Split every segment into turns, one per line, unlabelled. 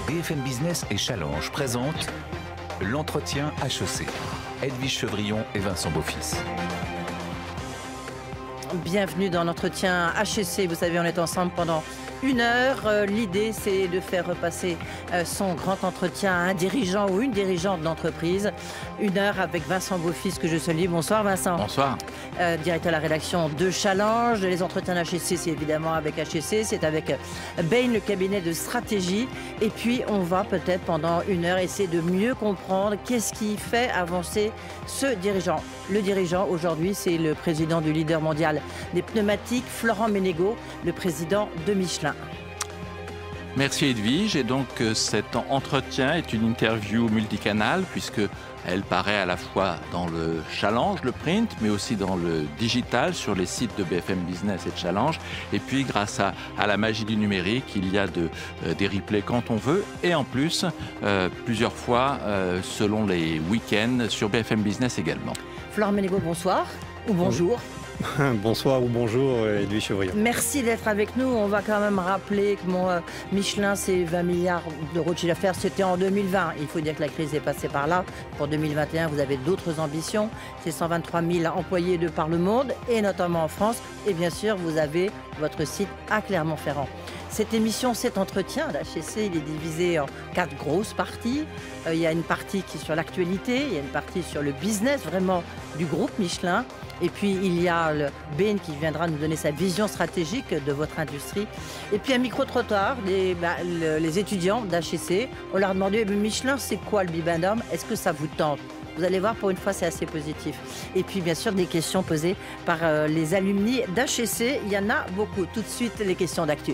BFM Business et Challenge présentent l'entretien HEC. Edwige Chevrillon et Vincent Beaufils.
Bienvenue dans l'entretien HEC. Vous savez, on est ensemble pendant 1 heure. L'idée, c'est de faire repasser son grand entretien à un dirigeant ou une dirigeante d'entreprise. 1 heure avec Vincent Beaufils, que je salue. Bonsoir Vincent.
Bonsoir.
Directeur de la rédaction de Challenge. Les entretiens HEC, c'est évidemment avec HEC. C'est avec Bain, le cabinet de stratégie. Et puis, on va peut-être pendant 1 heure essayer de mieux comprendre qu'est-ce qui fait avancer ce dirigeant. Le dirigeant, aujourd'hui, c'est le président du leader mondial des pneumatiques, Florent Menegaux, le président de Michelin.
Merci Edwige. Et donc cet entretien est une interview multicanale puisque elle paraît à la fois dans le Challenge, le print, mais aussi dans le digital sur les sites de BFM Business et de Challenge. Et puis grâce à la magie du numérique, il y a des replays quand on veut. Et en plus, plusieurs fois selon les week-ends sur BFM Business également.
Florent Menegaux, bonsoir ou bonjour.
Bonsoir ou bonjour, Edwige Chevrillon.
Merci d'être avec nous. On va quand même rappeler que Michelin, c'est 20 milliards d'euros de chiffre d'affaires. C'était en 2020. Il faut dire que la crise est passée par là. Pour 2021, vous avez d'autres ambitions. C'est 123 000 employés de par le monde, et notamment en France. Et bien sûr, vous avez votre site à Clermont-Ferrand. Cette émission, cet entretien d'HEC, il est divisé en 4 grosses parties. Il y a une partie qui est sur l'actualité, il y a une partie sur le business vraiment du groupe Michelin. Et puis, il y a le Bain qui viendra nous donner sa vision stratégique de votre industrie. Et puis, un micro-trottoir, les étudiants d'HEC. On leur a demandé, Michelin, c'est quoi le bibendum? Est-ce que ça vous tente? Vous allez voir, pour une fois, c'est assez positif. Et puis, bien sûr, des questions posées par les alumni d'HEC. Il y en a beaucoup. Tout de suite, les questions d'actu.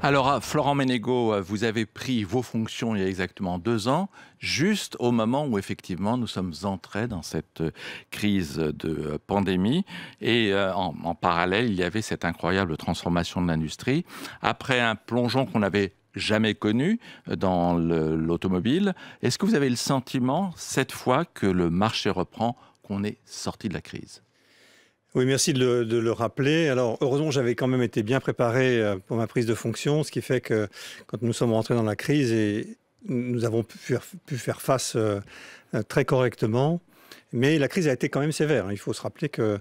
Alors, Florent Menegaux, vous avez pris vos fonctions il y a exactement 2 ans, juste au moment où effectivement nous sommes entrés dans cette crise de pandémie. Et en parallèle, il y avait cette incroyable transformation de l'industrie. Après un plongeon qu'on n'avait jamais connu dans l'automobile, est-ce que vous avez le sentiment, cette fois, que le marché reprend, qu'on est sorti de la crise ?
Oui, merci de le rappeler. Alors, heureusement, j'avais quand même été bien préparé pour ma prise de fonction, ce qui fait que quand nous sommes rentrés dans la crise, nous avons pu faire face très correctement. Mais la crise a été quand même sévère. Il faut se rappeler que,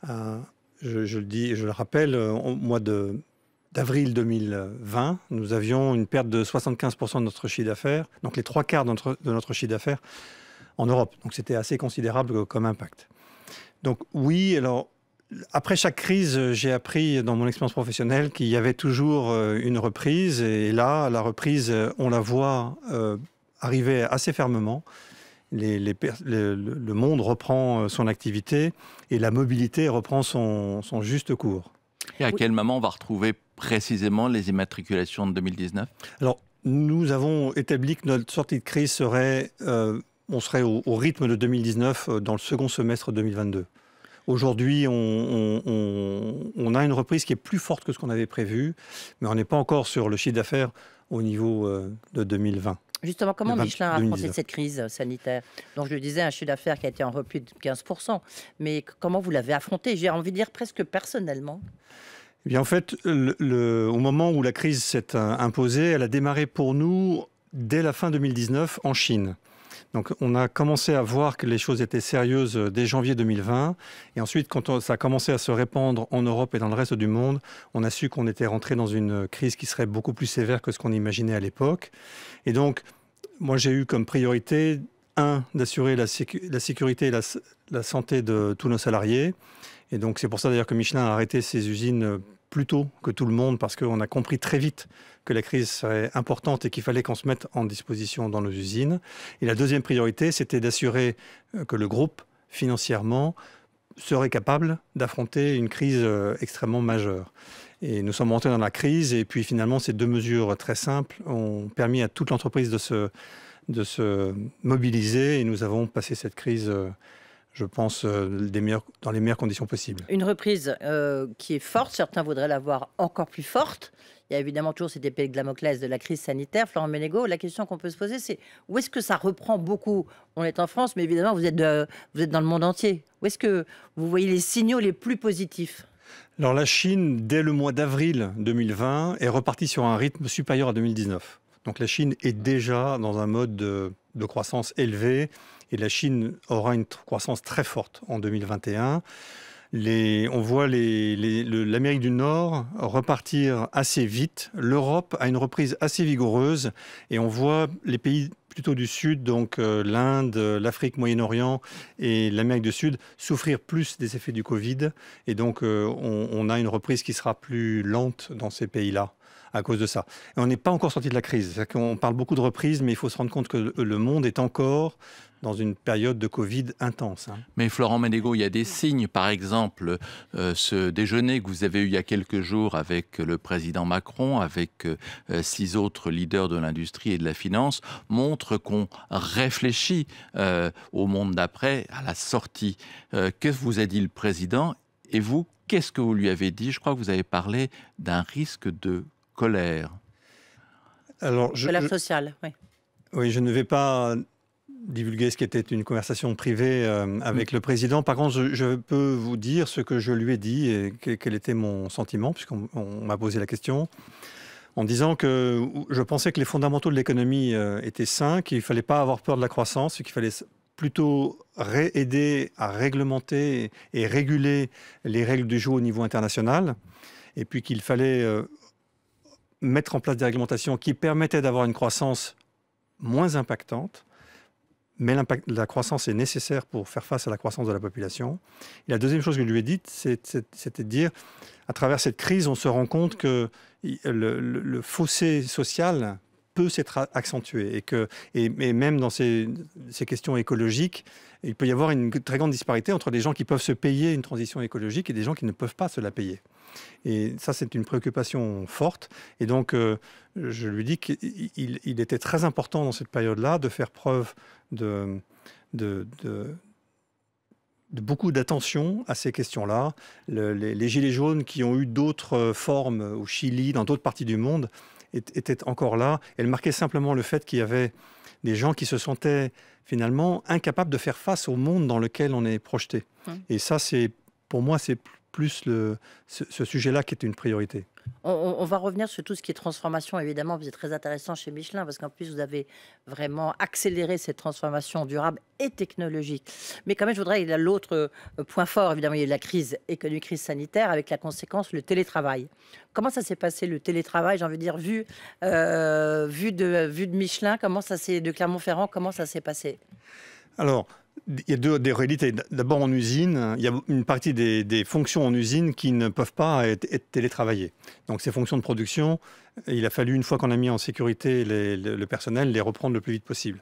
je le rappelle, au mois d'avril 2020, nous avions une perte de 75% de notre chiffre d'affaires, donc les 3/4 de notre chiffre d'affaires en Europe. Donc, c'était assez considérable comme impact. Donc oui, alors après chaque crise, j'ai appris dans mon expérience professionnelle qu'il y avait toujours une reprise. Et là, la reprise, on la voit arriver assez fermement. Le monde reprend son activité et la mobilité reprend son juste cours.
Et à quel moment on va retrouver précisément les immatriculations de 2019 ?
Alors, nous avons établi que notre sortie de crise serait... on serait au rythme de 2019 dans le second semestre 2022. Aujourd'hui, on a une reprise qui est plus forte que ce qu'on avait prévu, mais on n'est pas encore sur le chiffre d'affaires au niveau de 2020.
Justement, comment Michelin a affronté cette crise sanitaire? Donc, je le disais, un chiffre d'affaires qui a été en repli de 15%. Mais comment vous l'avez affronté? J'ai envie de dire presque personnellement.
Eh bien, en fait, au moment où la crise s'est imposée, elle a démarré pour nous dès la fin 2019 en Chine. Donc, on a commencé à voir que les choses étaient sérieuses dès janvier 2020. Et ensuite, quand ça a commencé à se répandre en Europe et dans le reste du monde, on a su qu'on était rentré dans une crise qui serait beaucoup plus sévère que ce qu'on imaginait à l'époque. Et donc, moi, j'ai eu comme priorité, d'assurer la sécurité et la santé de tous nos salariés. Et donc, c'est pour ça d'ailleurs que Michelin a arrêté ses usines plus tôt que tout le monde, parce qu'on a compris très vite que la crise serait importante et qu'il fallait qu'on se mette en disposition dans nos usines. Et la deuxième priorité, c'était d'assurer que le groupe, financièrement, serait capable d'affronter une crise extrêmement majeure. Et nous sommes rentrés dans la crise, et puis finalement, ces 2 mesures très simples ont permis à toute l'entreprise de se mobiliser, et nous avons passé cette crise je pense, dans les meilleures conditions possibles.
Une reprise qui est forte, certains voudraient la voir encore plus forte. Il y a évidemment toujours cette épée de Damoclès de la crise sanitaire. Florent Menegaux, la question qu'on peut se poser, c'est où est-ce que ça reprend beaucoup? On est en France, mais évidemment, vous êtes dans le monde entier. Où est-ce que vous voyez les signaux les plus positifs?
Alors la Chine, dès le mois d'avril 2020, est repartie sur un rythme supérieur à 2019. Donc la Chine est déjà dans un mode de croissance élevé et la Chine aura une croissance très forte en 2021. On voit l'Amérique du Nord repartir assez vite. L'Europe a une reprise assez vigoureuse et on voit les pays plutôt du Sud, donc l'Inde, l'Afrique, Moyen-Orient et l'Amérique du Sud, souffrir plus des effets du Covid. Et donc on a une reprise qui sera plus lente dans ces pays-là à cause de ça. Et on n'est pas encore sorti de la crise. C'est-à-dire qu'on parle beaucoup de reprise, mais il faut se rendre compte que le monde est encore dans une période de Covid intense.
Mais Florent Menegaux, il y a des signes. Par exemple, ce déjeuner que vous avez eu il y a quelques jours avec le président Macron, avec 6 autres leaders de l'industrie et de la finance, montre qu'on réfléchit au monde d'après, à la sortie. Que vous a dit le président? Et vous, qu'est-ce que vous lui avez dit? Je crois que vous avez parlé d'un risque de colère.
Alors, colère sociale, oui.
Oui, je ne vais pas divulguer ce qui était une conversation privée avec le président. Par contre, je peux vous dire ce que je lui ai dit et quel était mon sentiment, puisqu'on m'a posé la question, en disant que je pensais que les fondamentaux de l'économie étaient sains, qu'il ne fallait pas avoir peur de la croissance, qu'il fallait plutôt aider à réglementer et réguler les règles du jeu au niveau international, et puis qu'il fallait mettre en place des réglementations qui permettaient d'avoir une croissance moins impactante, mais la croissance est nécessaire pour faire face à la croissance de la population. Et la deuxième chose que je lui ai dite, c'était de dire, à travers cette crise, on se rend compte que le fossé social peut s'être accentué et même dans ces questions écologiques, il peut y avoir une très grande disparité entre des gens qui peuvent se payer une transition écologique et des gens qui ne peuvent pas se la payer. Et ça, c'est une préoccupation forte. Et donc, je lui dis qu'il était très important dans cette période-là de faire preuve de beaucoup d'attention à ces questions-là. Les Gilets jaunes qui ont eu d'autres formes au Chili, dans d'autres parties du monde, étaient encore là. Elle marquait simplement le fait qu'il y avait des gens qui se sentaient finalement incapables de faire face au monde dans lequel on est projeté. Et ça, pour moi, c'est plus ce sujet-là qui est une priorité.
On va revenir sur tout ce qui est transformation, évidemment. Vous êtes très intéressant chez Michelin parce qu'en plus, vous avez vraiment accéléré cette transformation durable et technologique. Mais quand même, je voudrais, il y a l'autre point fort, évidemment, il y a eu la crise économique, crise sanitaire, avec la conséquence, le télétravail. Comment ça s'est passé, le télétravail, j'ai envie de dire, vu de Michelin, de Clermont-Ferrand, comment ça s'est passé? Alors,
il y a des réalités. D'abord, en usine, il y a une partie des fonctions en usine qui ne peuvent pas être télétravaillées. Donc, ces fonctions de production, il a fallu, une fois qu'on a mis en sécurité le personnel, les reprendre le plus vite possible.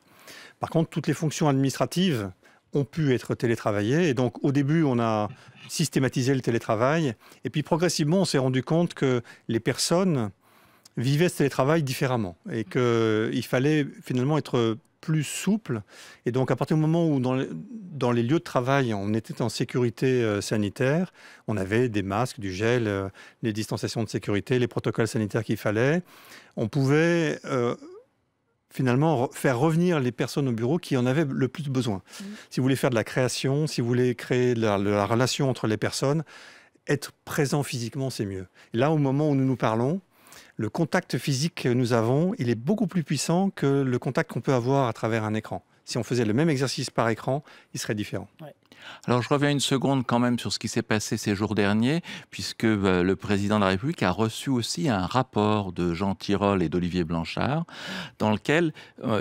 Par contre, toutes les fonctions administratives ont pu être télétravaillées. Et donc, au début, on a systématisé le télétravail. Et puis, progressivement, on s'est rendu compte que les personnes vivaient ce télétravail différemment. Et qu'il fallait finalement être plus souple. Et donc, à partir du moment où dans les lieux de travail, on était en sécurité sanitaire, on avait des masques, du gel, les distanciations de sécurité, les protocoles sanitaires qu'il fallait, on pouvait finalement faire revenir les personnes au bureau qui en avaient le plus besoin. Si vous voulez faire de la création, si vous voulez créer la relation entre les personnes, être présent physiquement, c'est mieux. Et là, au moment où nous nous parlons, le contact physique que nous avons, il est beaucoup plus puissant que le contact qu'on peut avoir à travers un écran. Si on faisait le même exercice par écran, il serait différent.
Ouais. Alors je reviens une seconde quand même sur ce qui s'est passé ces jours derniers, puisque le président de la République a reçu aussi un rapport de Jean Tirole et d'Olivier Blanchard, dans lequel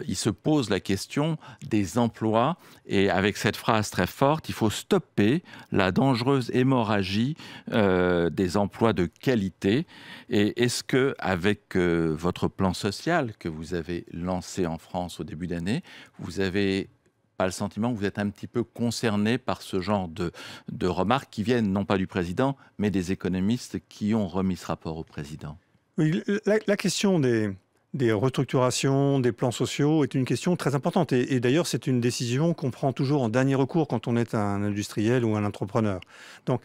il se pose la question des emplois, et avec cette phrase très forte, il faut stopper la dangereuse hémorragie des emplois de qualité. Et est-ce que, avec votre plan social que vous avez lancé en France au début d'année, vous avez pas le sentiment que vous êtes un petit peu concerné par ce genre de remarques qui viennent non pas du président, mais des économistes qui ont remis ce rapport au président?
Oui, la question des restructurations, des plans sociaux est une question très importante. Et d'ailleurs, c'est une décision qu'on prend toujours en dernier recours quand on est un industriel ou un entrepreneur. Donc,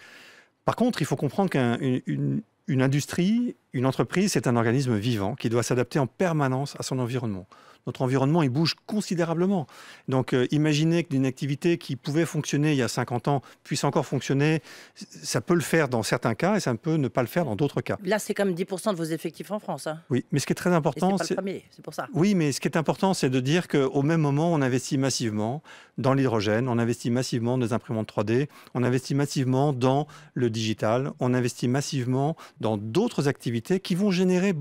par contre, il faut comprendre qu'une industrie, une entreprise, c'est un organisme vivant qui doit s'adapter en permanence à son environnement. notre environnement, il bouge considérablement. Donc, imaginez qu'une activité qui pouvait fonctionner il y a 50 ans puisse encore fonctionner. Ça peut le faire dans certains cas et ça peut ne pas le faire dans d'autres cas.
Là, c'est comme 10% de vos effectifs en France. Hein.
Oui, mais ce qui est très
Et
important,
c'est pas le premier, c'est pour ça.
oui, mais ce qui est important, c'est de dire qu'au même moment, on investit massivement dans l'hydrogène, on investit massivement dans les imprimantes 3D, on investit massivement dans le digital, on investit massivement dans d'autres activités qui vont générer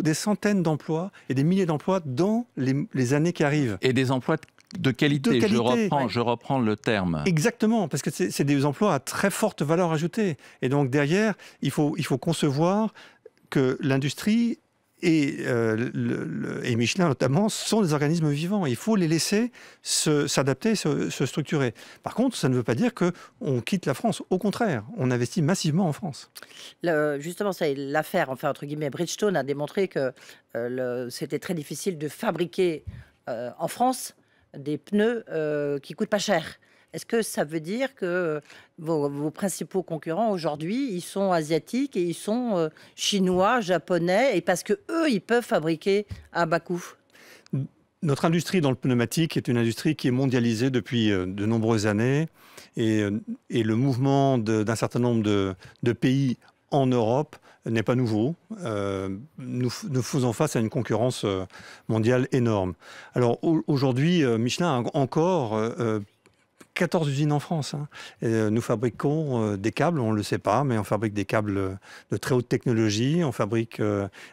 des centaines d'emplois et des milliers d'emplois dans les années qui arrivent.
Et des emplois de qualité,
De qualité.
Je reprends le terme.
Exactement, parce que c'est des emplois à très forte valeur ajoutée. Et donc derrière, il faut concevoir que l'industrie et Michelin notamment sont des organismes vivants. Il faut les laisser s'adapter, se structurer. Par contre, ça ne veut pas dire qu'on quitte la France. Au contraire, on investit massivement en France.
Justement, c'est l'affaire, enfin, entre guillemets, Bridgestone a démontré que c'était très difficile de fabriquer en France des pneus qui coûtent pas cher. Est-ce que ça veut dire que vos principaux concurrents aujourd'hui, ils sont asiatiques et ils sont chinois, japonais, et parce que eux, ils peuvent fabriquer à bas coût?
Notre industrie dans le pneumatique est une industrie qui est mondialisée depuis de nombreuses années et le mouvement d'un certain nombre de pays en Europe n'est pas nouveau. Nous faisons face à une concurrence mondiale énorme. Alors aujourd'hui, Michelin a encore 14 usines en France. Hein. Nous fabriquons des câbles, on ne le sait pas, mais on fabrique des câbles de très haute technologie, on fabrique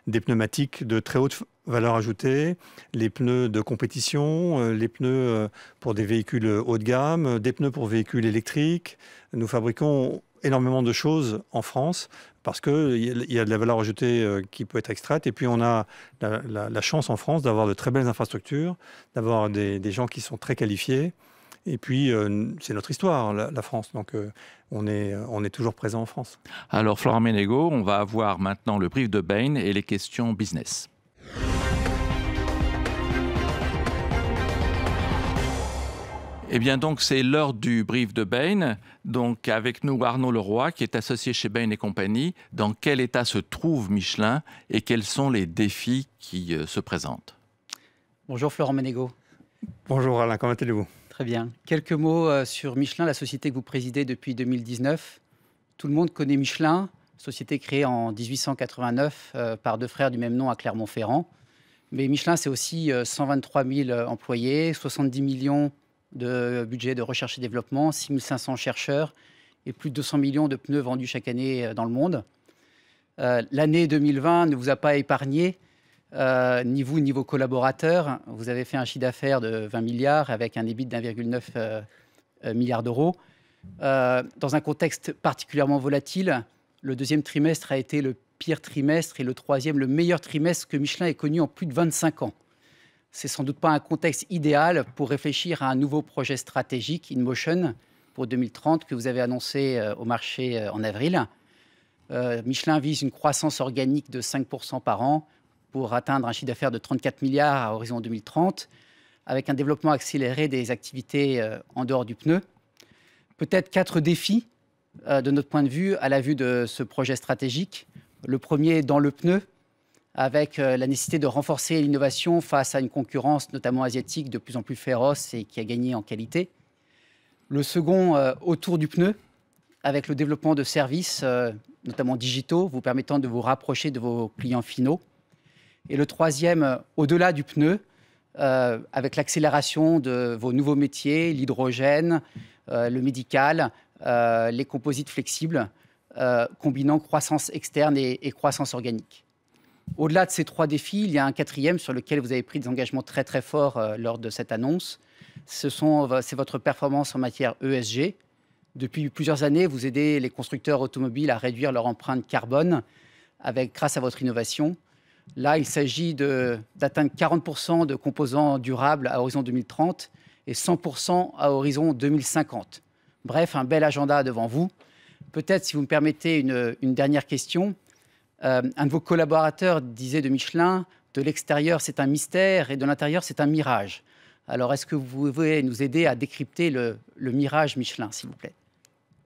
des pneumatiques de très haute valeur ajoutée, les pneus de compétition, les pneus pour des véhicules haut de gamme, des pneus pour véhicules électriques. Nous fabriquons énormément de choses en France parce qu'il y a de la valeur ajoutée qui peut être extraite. Et puis on a la chance en France d'avoir de très belles infrastructures, d'avoir des gens qui sont très qualifiés. Et puis, c'est notre histoire, la France. Donc, on est toujours présent en France.
Alors, Florent Menegaux, on va avoir maintenant le brief de Bain et les questions business. Eh bien, donc, c'est l'heure du brief de Bain. Donc, avec nous, Arnaud Leroy, qui est associé chez Bain et compagnie. Dans quel état se trouve Michelin et quels sont les défis qui se présentent?
Bonjour Florent Menegaux.
Bonjour Alain, comment allez-vous?
Très bien. Quelques mots sur Michelin, la société que vous présidez depuis 2019. Tout le monde connaît Michelin, société créée en 1889 par deux frères du même nom à Clermont-Ferrand. Mais Michelin, c'est aussi 123 000 employés, 70 millions de budget de recherche et développement, 6 500 chercheurs et plus de 200 millions de pneus vendus chaque année dans le monde. L'année 2020 ne vous a pas épargné. Ni vous, ni vos collaborateurs. Vous avez fait un chiffre d'affaires de 20 milliards avec un EBIT d'1,9 milliard d'euros. Dans un contexte particulièrement volatile, le deuxième trimestre a été le pire trimestre et le troisième le meilleur trimestre que Michelin ait connu en plus de 25 ans. C'est sans doute pas un contexte idéal pour réfléchir à un nouveau projet stratégique, InMotion, pour 2030, que vous avez annoncé au marché en avril. Michelin vise une croissance organique de 5% par an, pour atteindre un chiffre d'affaires de 34 milliards à horizon 2030, avec un développement accéléré des activités en dehors du pneu. Peut-être 4 défis de notre point de vue à la vue de ce projet stratégique. Le premier, dans le pneu, avec la nécessité de renforcer l'innovation face à une concurrence, notamment asiatique, de plus en plus féroce et qui a gagné en qualité. Le second, autour du pneu, avec le développement de services, notamment digitaux, vous permettant de vous rapprocher de vos clients finaux. Et le troisième, au-delà du pneu, avec l'accélération de vos nouveaux métiers, l'hydrogène, le médical, les composites flexibles, combinant croissance externe et croissance organique. Au-delà de ces 3 défis, il y a un 4e sur lequel vous avez pris des engagements très très forts lors de cette annonce. C'est votre performance en matière ESG. Depuis plusieurs années, vous aidez les constructeurs automobiles à réduire leur empreinte carbone grâce à votre innovation. Là, il s'agit d'atteindre 40% de composants durables à horizon 2030 et 100% à horizon 2050. Bref, un bel agenda devant vous. Peut-être, si vous me permettez, une dernière question. Un de vos collaborateurs disait de Michelin, de l'extérieur, c'est un mystère et de l'intérieur, c'est un mirage. Alors, est-ce que vous pouvez nous aider à décrypter le mirage Michelin, s'il vous plaît?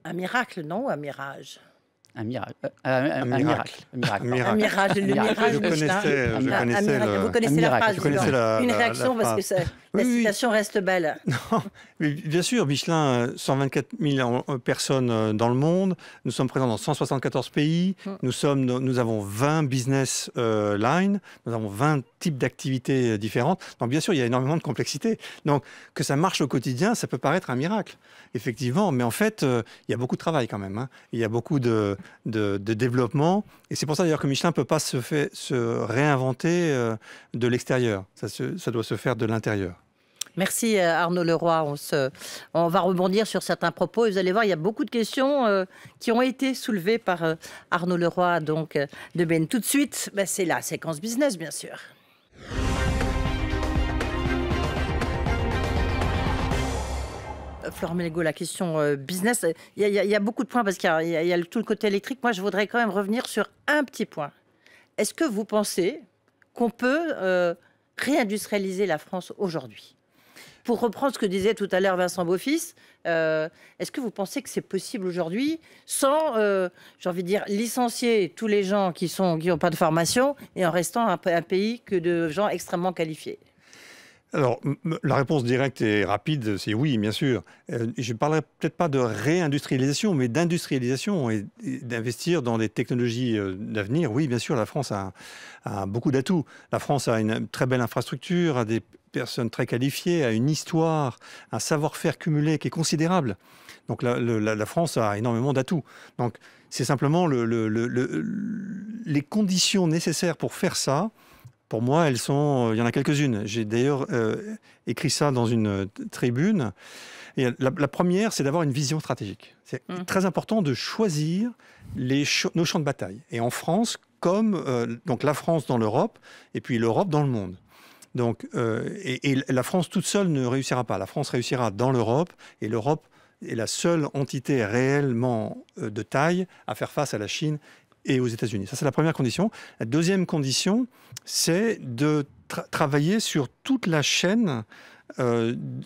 Un miracle, non, un mirage?
Un miracle.
Un miracle.
Un miracle.
Un mirage, le mirage
Je
Michelin.
connaissais
Vous connaissez
un
la
miracle.
phrase.
Je connaissais
Une réaction parce que la
Oui.
citation reste belle.
Mais bien sûr, Michelin, 124 000 personnes dans le monde. Nous sommes présents dans 174 pays. Nous avons 20 business lines. Nous avons 20 types d'activités différentes. Donc, bien sûr, il y a énormément de complexité. Donc, que ça marche au quotidien, ça peut paraître un miracle, effectivement. Mais en fait, il y a beaucoup de travail quand même. Il y a beaucoup de développement. Et c'est pour ça, d'ailleurs, que Michelin ne peut pas se réinventer de l'extérieur. Ça doit se faire de l'intérieur.
Merci Arnaud Leroy. On va rebondir sur certains propos. Et vous allez voir, il y a beaucoup de questions qui ont été soulevées par Arnaud Leroy donc, de Ben. Tout de suite, c'est la séquence business, bien sûr. Florent Menegaux, la question business, il y a beaucoup de points parce qu'il y a tout le côté électrique. Moi, je voudrais quand même revenir sur un petit point. Est-ce que vous pensez qu'on peut réindustrialiser la France aujourd'hui ? Pour reprendre ce que disait tout à l'heure Vincent Beaufils, est-ce que vous pensez que c'est possible aujourd'hui sans, j'ai envie de dire, licencier tous les gens qui n'ont pas de formation et en restant un pays que de gens extrêmement qualifiés ?
Alors, la réponse directe et rapide, c'est oui, bien sûr. Je ne parlerai peut-être pas de réindustrialisation, mais d'industrialisation et d'investir dans des technologies d'avenir. Oui, bien sûr, la France a beaucoup d'atouts. La France a une très belle infrastructure, a des personnes très qualifiées, a une histoire, un savoir-faire cumulé qui est considérable. Donc, la France a énormément d'atouts. Donc, c'est simplement les conditions nécessaires pour faire ça. Pour moi, il y en a quelques-unes. J'ai d'ailleurs écrit ça dans une tribune. Et la première, c'est d'avoir une vision stratégique. C'est très important de choisir nos champs de bataille. Et en France, comme donc la France dans l'Europe, et puis l'Europe dans le monde. Donc, et la France toute seule ne réussira pas. La France réussira dans l'Europe, et l'Europe est la seule entité réellement de taille à faire face à la Chine et aux États-Unis. Ça, c'est la première condition. La deuxième condition, c'est de travailler sur toute la chaîne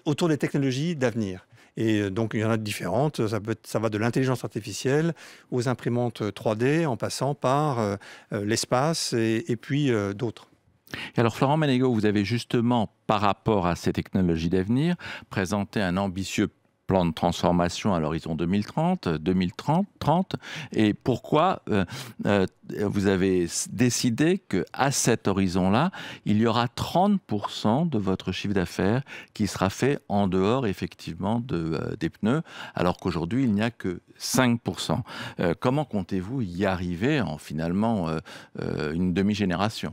autour des technologies d'avenir. Et donc, il y en a différentes. Ça va de l'intelligence artificielle aux imprimantes 3D, en passant par l'espace et puis d'autres.
Et alors, Florent Menegaux, vous avez justement, par rapport à ces technologies d'avenir, présenté un ambitieux plan de transformation à l'horizon 2030. Et pourquoi vous avez décidé qu'à cet horizon-là, il y aura 30% de votre chiffre d'affaires qui sera fait en dehors, effectivement, des pneus, alors qu'aujourd'hui, il n'y a que 5%. Comment comptez-vous y arriver en, finalement, une demi-génération ?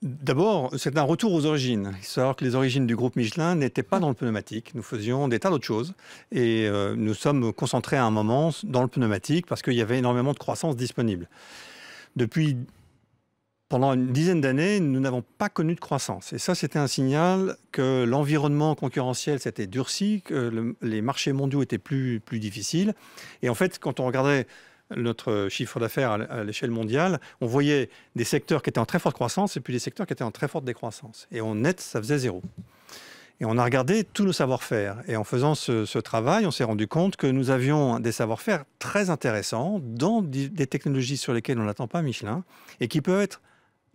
D'abord, c'est un retour aux origines. Il faut savoir que les origines du groupe Michelin n'étaient pas dans le pneumatique. Nous faisions des tas d'autres choses. Et nous sommes concentrés à un moment dans le pneumatique parce qu'il y avait énormément de croissance disponible. Pendant une dizaine d'années, nous n'avons pas connu de croissance. Et ça, c'était un signal que l'environnement concurrentiel s'était durci, que les marchés mondiaux étaient plus difficiles. Et en fait, quand on regardait notre chiffre d'affaires à l'échelle mondiale, on voyait des secteurs qui étaient en très forte croissance et puis des secteurs qui étaient en très forte décroissance. Et en net, ça faisait 0. Et on a regardé tous nos savoir-faire. Et en faisant ce travail, on s'est rendu compte que nous avions des savoir-faire très intéressants dans des technologies sur lesquelles on n'attend pas Michelin et qui peuvent être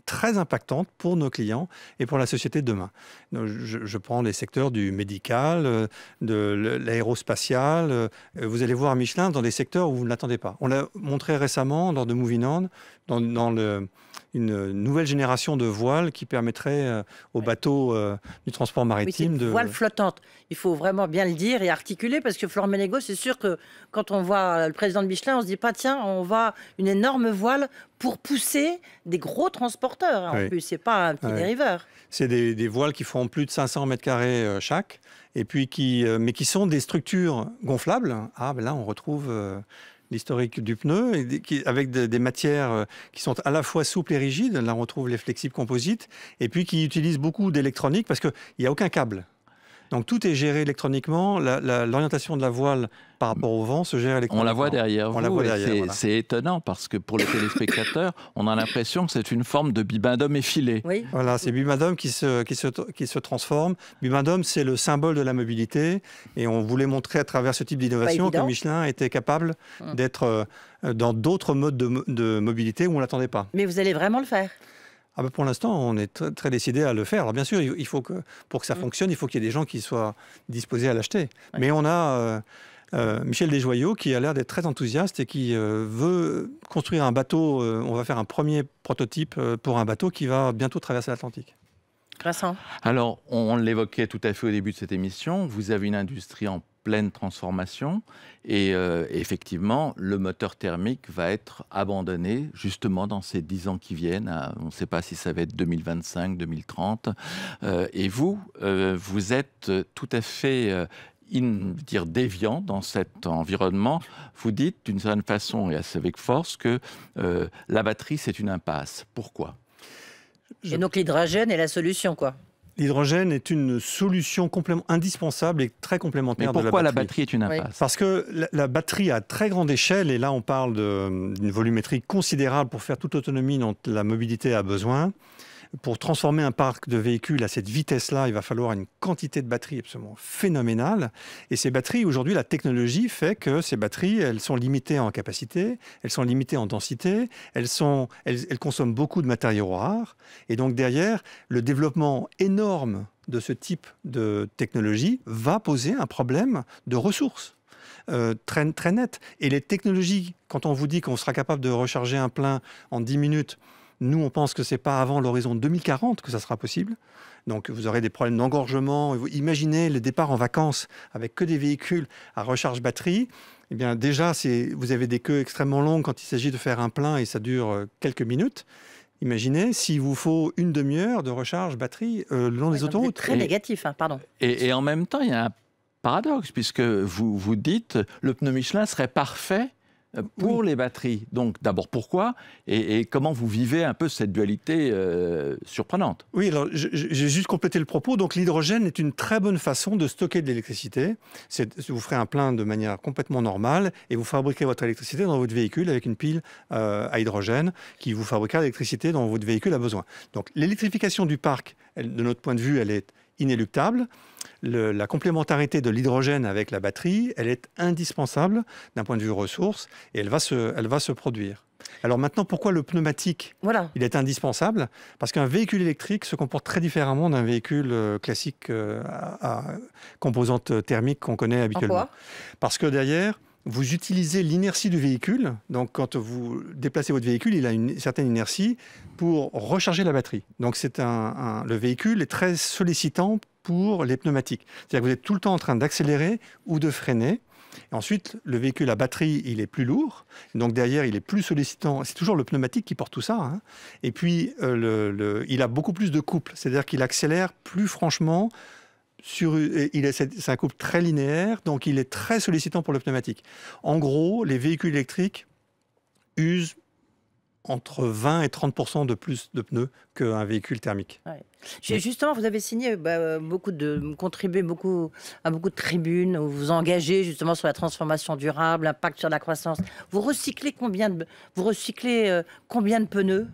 très impactantes pour nos clients et pour la société de demain. Je prends les secteurs du médical, de l'aérospatial. Vous allez voir Michelin dans des secteurs où vous ne l'attendez pas. On l'a montré récemment lors de Moving On, dans une nouvelle génération de voiles qui permettrait aux bateaux du transport maritime
de... voiles flottantes. Il faut vraiment bien le dire et articuler parce que Florent Menegaux, c'est sûr que quand on voit le président de Michelin, on se dit pas tiens, on va une énorme voile pour pousser des gros transporteurs. En plus, c'est pas un petit dériveur.
C'est des voiles qui font plus de 500 mètres carrés chaque, et puis mais qui sont des structures gonflables. Là, on retrouve l'historique du pneu, avec des matières qui sont à la fois souples et rigides. Là, on retrouve les flexibles composites, et puis qui utilisent beaucoup d'électronique parce qu'il n'y a aucun câble. Donc tout est géré électroniquement. L'orientation de la voile par rapport au vent se gère électroniquement.
On la voit derrière vous.
On la voit derrière, voilà.
C'est étonnant parce que pour les téléspectateurs, on a l'impression que c'est une forme de bibendum effilé.
Oui.
Voilà, c'est bibendum qui se transforme. Bibendum, c'est le symbole de la mobilité. Et on voulait montrer à travers ce type d'innovation que Michelin était capable d'être dans d'autres modes de mobilité où on ne l'attendait pas.
Mais vous allez vraiment le faire?
Ah ben pour l'instant, on est très, très décidé à le faire. Alors bien sûr, il faut que, pour que ça fonctionne, il faut qu'il y ait des gens qui soient disposés à l'acheter. Ouais. Mais on a Michel Desjoyaux qui a l'air d'être très enthousiaste et qui veut construire un bateau. On va faire un premier prototype pour un bateau qui va bientôt traverser l'Atlantique.
Vincent.
Alors, on l'évoquait tout à fait au début de cette émission, vous avez une industrie en pleine transformation et effectivement, le moteur thermique va être abandonné justement dans ces 10 ans qui viennent. On ne sait pas si ça va être 2025, 2030. Et vous êtes tout à fait déviant dans cet environnement. Vous dites d'une certaine façon et assez avec force que la batterie, c'est une impasse. Pourquoi ?
Et donc l'hydrogène est la solution, quoi.
L'hydrogène est une solution indispensable et très complémentaire de la batterie.
Mais pourquoi la batterie est une impasse ?
Parce que la batterie à très grande échelle, et là on parle d'une volumétrie considérable pour faire toute l'autonomie dont la mobilité a besoin. Pour transformer un parc de véhicules à cette vitesse-là, il va falloir une quantité de batteries absolument phénoménale. Et ces batteries, aujourd'hui, la technologie fait que ces batteries, elles sont limitées en capacité, elles sont limitées en densité, elles consomment beaucoup de matériaux rares. Et donc derrière, le développement énorme de ce type de technologie va poser un problème de ressources. Très, très net. Et les technologies, quand on vous dit qu'on sera capable de recharger un plein en 10 minutes, nous, on pense que ce n'est pas avant l'horizon 2040 que ça sera possible. Donc, vous aurez des problèmes d'engorgement. Imaginez le départ en vacances avec que des véhicules à recharge batterie. Eh bien, déjà, vous avez des queues extrêmement longues quand il s'agit de faire un plein et ça dure quelques minutes. Imaginez s'il vous faut une demi-heure de recharge batterie le long des autoroutes.
C'est très négatif, hein, pardon.
Et en même temps, il y a un paradoxe, puisque vous dites le pneu Michelin serait parfait pour les batteries. Donc d'abord pourquoi et comment vous vivez un peu cette dualité surprenante?
Oui, alors j'ai juste complété le propos. Donc l'hydrogène est une très bonne façon de stocker de l'électricité. Vous ferez un plein de manière complètement normale et vous fabriquez votre électricité dans votre véhicule avec une pile à hydrogène qui vous fabriquera l'électricité dont votre véhicule a besoin. Donc l'électrification du parc, de notre point de vue, elle est inéluctable. La complémentarité de l'hydrogène avec la batterie, elle est indispensable d'un point de vue ressources et elle va se produire. Alors maintenant, pourquoi le pneumatique il est indispensable? Parce qu'un véhicule électrique se comporte très différemment d'un véhicule classique à composante thermique qu'on connaît habituellement. Parce que derrière, vous utilisez l'inertie du véhicule. Donc, quand vous déplacez votre véhicule, il a une certaine inertie pour recharger la batterie. Donc, le véhicule est très sollicitant pour les pneumatiques. C'est-à-dire que vous êtes tout le temps en train d'accélérer ou de freiner. Et ensuite, le véhicule à batterie, il est plus lourd. Donc, derrière, il est plus sollicitant. C'est toujours le pneumatique qui porte tout ça. Hein. Et puis, il a beaucoup plus de couple. C'est-à-dire qu'il accélère plus franchement. C'est un couple très linéaire, donc il est très sollicitant pour le pneumatique. En gros, les véhicules électriques usent entre 20 et 30% de plus de pneus qu'un véhicule thermique.
Ouais. Justement, vous avez signé contribué beaucoup à beaucoup de tribunes où vous engagez justement sur la transformation durable, l'impact sur la croissance. Vous recyclez combien de pneus?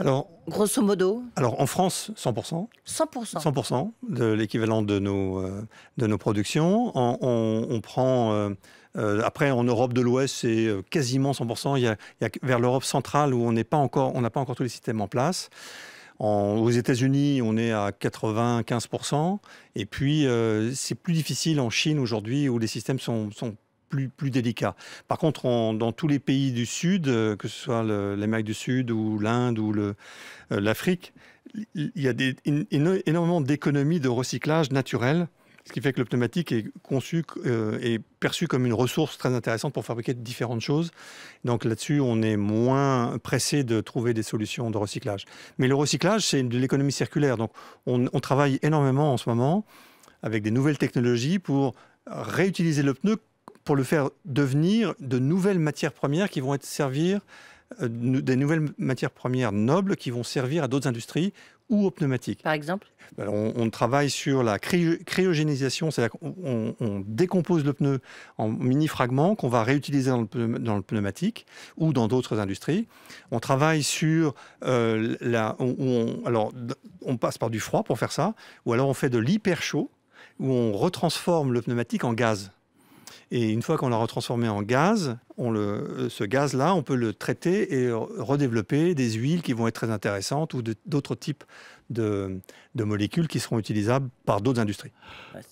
Alors,
grosso modo.
Alors en France, 100%.
100%.
100% de l'équivalent de nos productions. On prend... après, en Europe de l'Ouest, c'est quasiment 100%. Il y a vers l'Europe centrale où on n'a pas encore tous les systèmes en place. Aux États-Unis, on est à 95%. Et puis, c'est plus difficile en Chine aujourd'hui où les systèmes sont plus délicats. Par contre, dans tous les pays du Sud, que ce soit l'Amérique du Sud ou l'Inde ou l'Afrique, il y a énormément d'économies de recyclage naturel, ce qui fait que le pneumatique est conçu et perçu comme une ressource très intéressante pour fabriquer différentes choses. Donc là-dessus, on est moins pressé de trouver des solutions de recyclage. Mais le recyclage, c'est de l'économie circulaire. Donc on travaille énormément en ce moment avec des nouvelles technologies pour réutiliser le pneu pour le faire devenir de nouvelles matières premières qui vont servir, des nouvelles matières premières nobles qui vont servir à d'autres industries ou au pneumatique.
Par exemple?
Alors, on travaille sur la cryogénisation, c'est-à-dire qu'on décompose le pneu en mini-fragments qu'on va réutiliser dans le pneumatique ou dans d'autres industries. On travaille sur on passe par du froid pour faire ça, ou alors on fait de l'hyper chaud, où on retransforme le pneumatique en gaz. Et une fois qu'on l'a retransformé en gaz, ce gaz-là, on peut le traiter et redévelopper des huiles qui vont être très intéressantes ou d'autres types de molécules qui seront utilisables par d'autres industries.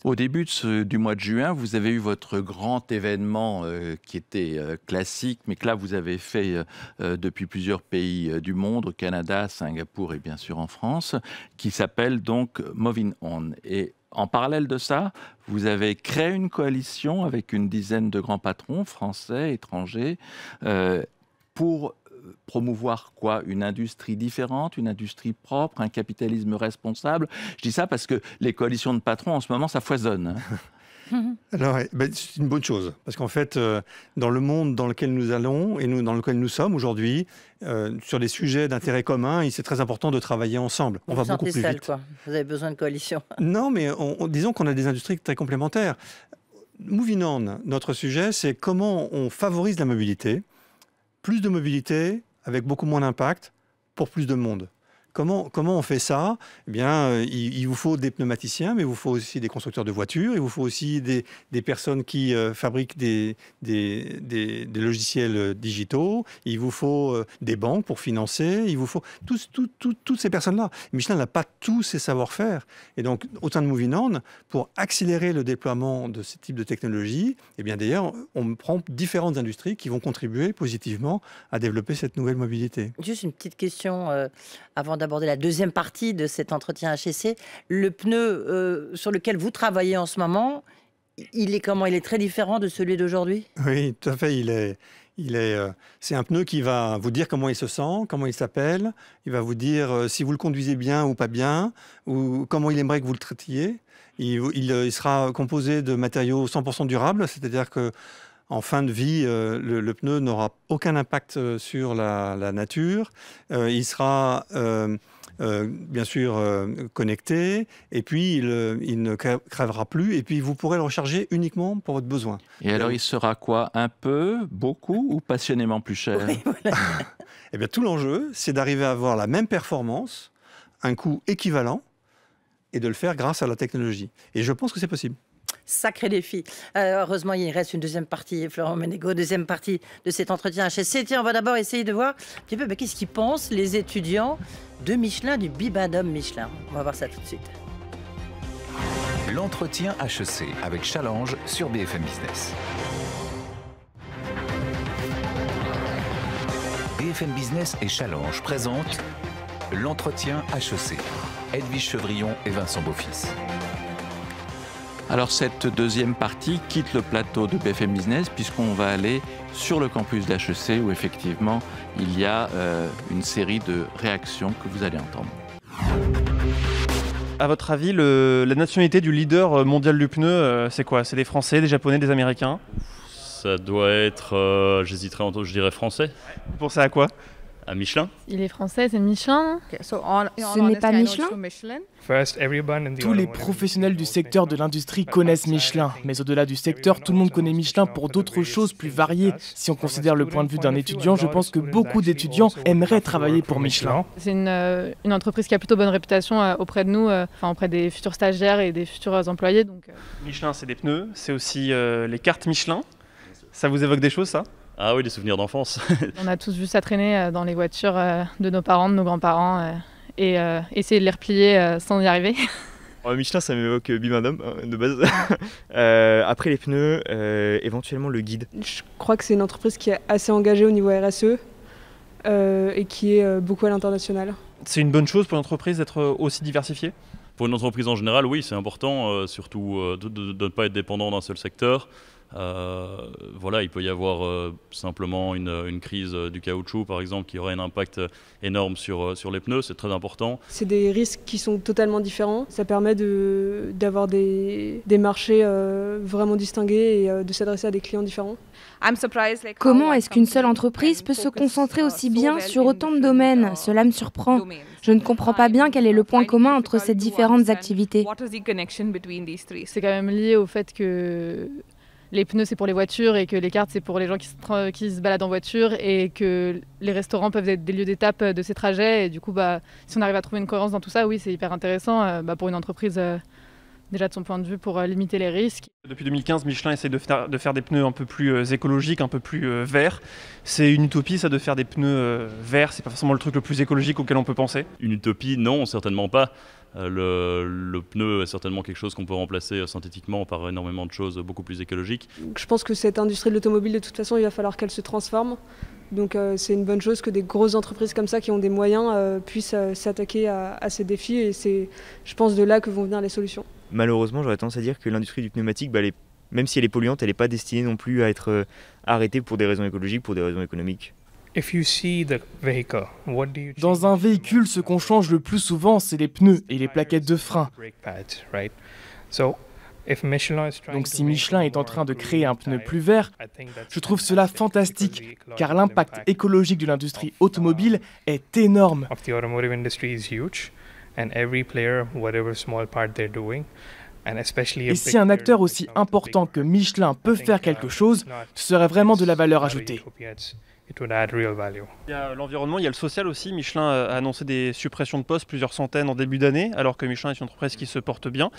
Au début du mois de juin, vous avez eu votre grand événement qui était classique, mais que là, vous avez fait depuis plusieurs pays du monde, au Canada, Singapour et bien sûr en France, qui s'appelle donc Moving On. Et en parallèle de ça, vous avez créé une coalition avec une dizaine de grands patrons français, étrangers, pour promouvoir quoi? Une industrie différente, une industrie propre, un capitalisme responsable. Je dis ça parce que les coalitions de patrons, en ce moment, ça foisonne.
Alors, c'est une bonne chose, parce qu'en fait, dans le monde dans lequel nous allons et dans lequel nous sommes aujourd'hui, sur des sujets d'intérêt commun, c'est très important de travailler ensemble. On va beaucoup plus vite.
Quoi. Vous avez besoin de coalition.
Non, mais disons qu'on a des industries très complémentaires. Moving On, notre sujet, c'est comment on favorise la mobilité, plus de mobilité avec beaucoup moins d'impact pour plus de monde. Comment on fait ça? Eh bien, il vous faut des pneumaticiens, mais il vous faut aussi des constructeurs de voitures, il vous faut aussi des personnes qui fabriquent des logiciels digitaux, il vous faut des banques pour financer, il vous faut toutes ces personnes-là. Michelin n'a pas tous ces savoir-faire. Et donc, au sein de Moving On, pour accélérer le déploiement de ce type de technologie, eh bien d'ailleurs, on prend différentes industries qui vont contribuer positivement à développer cette nouvelle mobilité.
Juste une petite question avant d'aborder la deuxième partie de cet entretien HEC. Le pneu sur lequel vous travaillez en ce moment, il est comment? Il est très différent de celui d'aujourd'hui?
Oui, tout à fait. C'est un pneu qui va vous dire comment il se sent, comment il s'appelle. Il va vous dire si vous le conduisez bien ou pas bien, ou comment il aimerait que vous le traitiez. Il sera composé de matériaux 100% durables, c'est-à-dire que en fin de vie, le pneu n'aura aucun impact sur la nature. Il sera bien sûr connecté, et puis il ne crèvera plus, et puis vous pourrez le recharger uniquement pour votre besoin.
Et alors il sera quoi? Un peu, beaucoup ou passionnément plus cher?
Oui, voilà.
Eh bien, tout l'enjeu, c'est d'arriver à avoir la même performance, un coût équivalent, et de le faire grâce à la technologie. Et je pense que c'est possible.
Sacré défi. Heureusement, il reste une deuxième partie, Florent Ménégo, deuxième partie de cet entretien HEC. Tiens, on va d'abord essayer de voir un petit peu qu'est-ce qu'ils pensent les étudiants de Michelin, du Bibendum Michelin. On va voir ça tout de suite.
L'entretien HEC avec Challenge sur BFM Business. BFM Business et Challenge présentent l'entretien HEC. Edwige Chevrillon et Vincent Beaufils.
Alors cette deuxième partie quitte le plateau de BFM Business puisqu'on va aller sur le campus d'HEC où effectivement il y a une série de réactions que vous allez entendre.
À votre avis, la nationalité du leader mondial du pneu, c'est quoi? C'est des Français, des Japonais, des Américains?
Ça doit être, j'hésiterais entre, je dirais français.
Vous pensez à quoi?
À Michelin.
Il est français, c'est Michelin.
Ce n'est pas Michelin?
Tous les professionnels du secteur de l'industrie connaissent Michelin, mais au-delà du secteur, tout le monde connaît Michelin pour d'autres choses plus variées. Si on considère le point de vue d'un étudiant, je pense que beaucoup d'étudiants aimeraient travailler pour Michelin.
C'est une entreprise qui a plutôt bonne réputation auprès de nous, auprès des futurs stagiaires et des futurs employés. Donc,
Michelin, c'est des pneus, c'est aussi les cartes Michelin. Ça vous évoque des choses, ça?
Ah oui, des souvenirs d'enfance.
On a tous vu ça traîner dans les voitures de nos parents, de nos grands-parents, et essayer de les replier sans y arriver.
Michelin, ça m'évoque Bibendum de base. Après les pneus, éventuellement le guide.
Je crois que c'est une entreprise qui est assez engagée au niveau RSE et qui est beaucoup à l'international.
C'est une bonne chose pour une entreprise d'être aussi diversifiée?
Pour une entreprise en général, oui, c'est important, surtout de ne pas être dépendant d'un seul secteur. Voilà, il peut y avoir simplement une crise du caoutchouc, par exemple, qui aurait un impact énorme sur les pneus. C'est très important.
C'est des risques qui sont totalement différents. Ça permet d'avoir des marchés vraiment distingués et de s'adresser à des clients différents.
Comment est-ce qu'une seule entreprise peut se concentrer aussi bien sur autant de domaines? Cela me surprend. Je ne comprends pas bien quel est le point commun entre ces différentes activités.
C'est quand même lié au fait que les pneus c'est pour les voitures et que les cartes c'est pour les gens qui se baladent en voiture et que les restaurants peuvent être des lieux d'étape de ces trajets. Et du coup, si on arrive à trouver une cohérence dans tout ça, oui, c'est hyper intéressant pour une entreprise. Déjà de son point de vue pour limiter les risques.
Depuis 2015, Michelin essaie de faire des pneus un peu plus écologiques, un peu plus verts. C'est une utopie ça de faire des pneus verts, c'est pas forcément le truc le plus écologique auquel on peut penser.
Une utopie, non, certainement pas. Le pneu est certainement quelque chose qu'on peut remplacer synthétiquement par énormément de choses beaucoup plus écologiques.
Je pense que cette industrie de l'automobile, de toute façon, il va falloir qu'elle se transforme. Donc c'est une bonne chose que des grosses entreprises comme ça qui ont des moyens puissent s'attaquer à ces défis et c'est, je pense, de là que vont venir les solutions.
Malheureusement, j'aurais tendance à dire que l'industrie du pneumatique, même si elle est polluante, elle n'est pas destinée non plus à être arrêtée pour des raisons écologiques, pour des raisons économiques.
Dans un véhicule, ce qu'on change le plus souvent, c'est les pneus et les plaquettes de frein. Donc si Michelin est en train de créer un pneu plus vert, je trouve cela fantastique, car l'impact écologique de l'industrie automobile est énorme. Et si un acteur aussi important que Michelin peut faire quelque chose, ce serait vraiment de la valeur ajoutée.
Il y a l'environnement, il y a le social aussi. Michelin a annoncé des suppressions de postes, plusieurs centaines en début d'année, alors que Michelin est une entreprise qui se porte bien.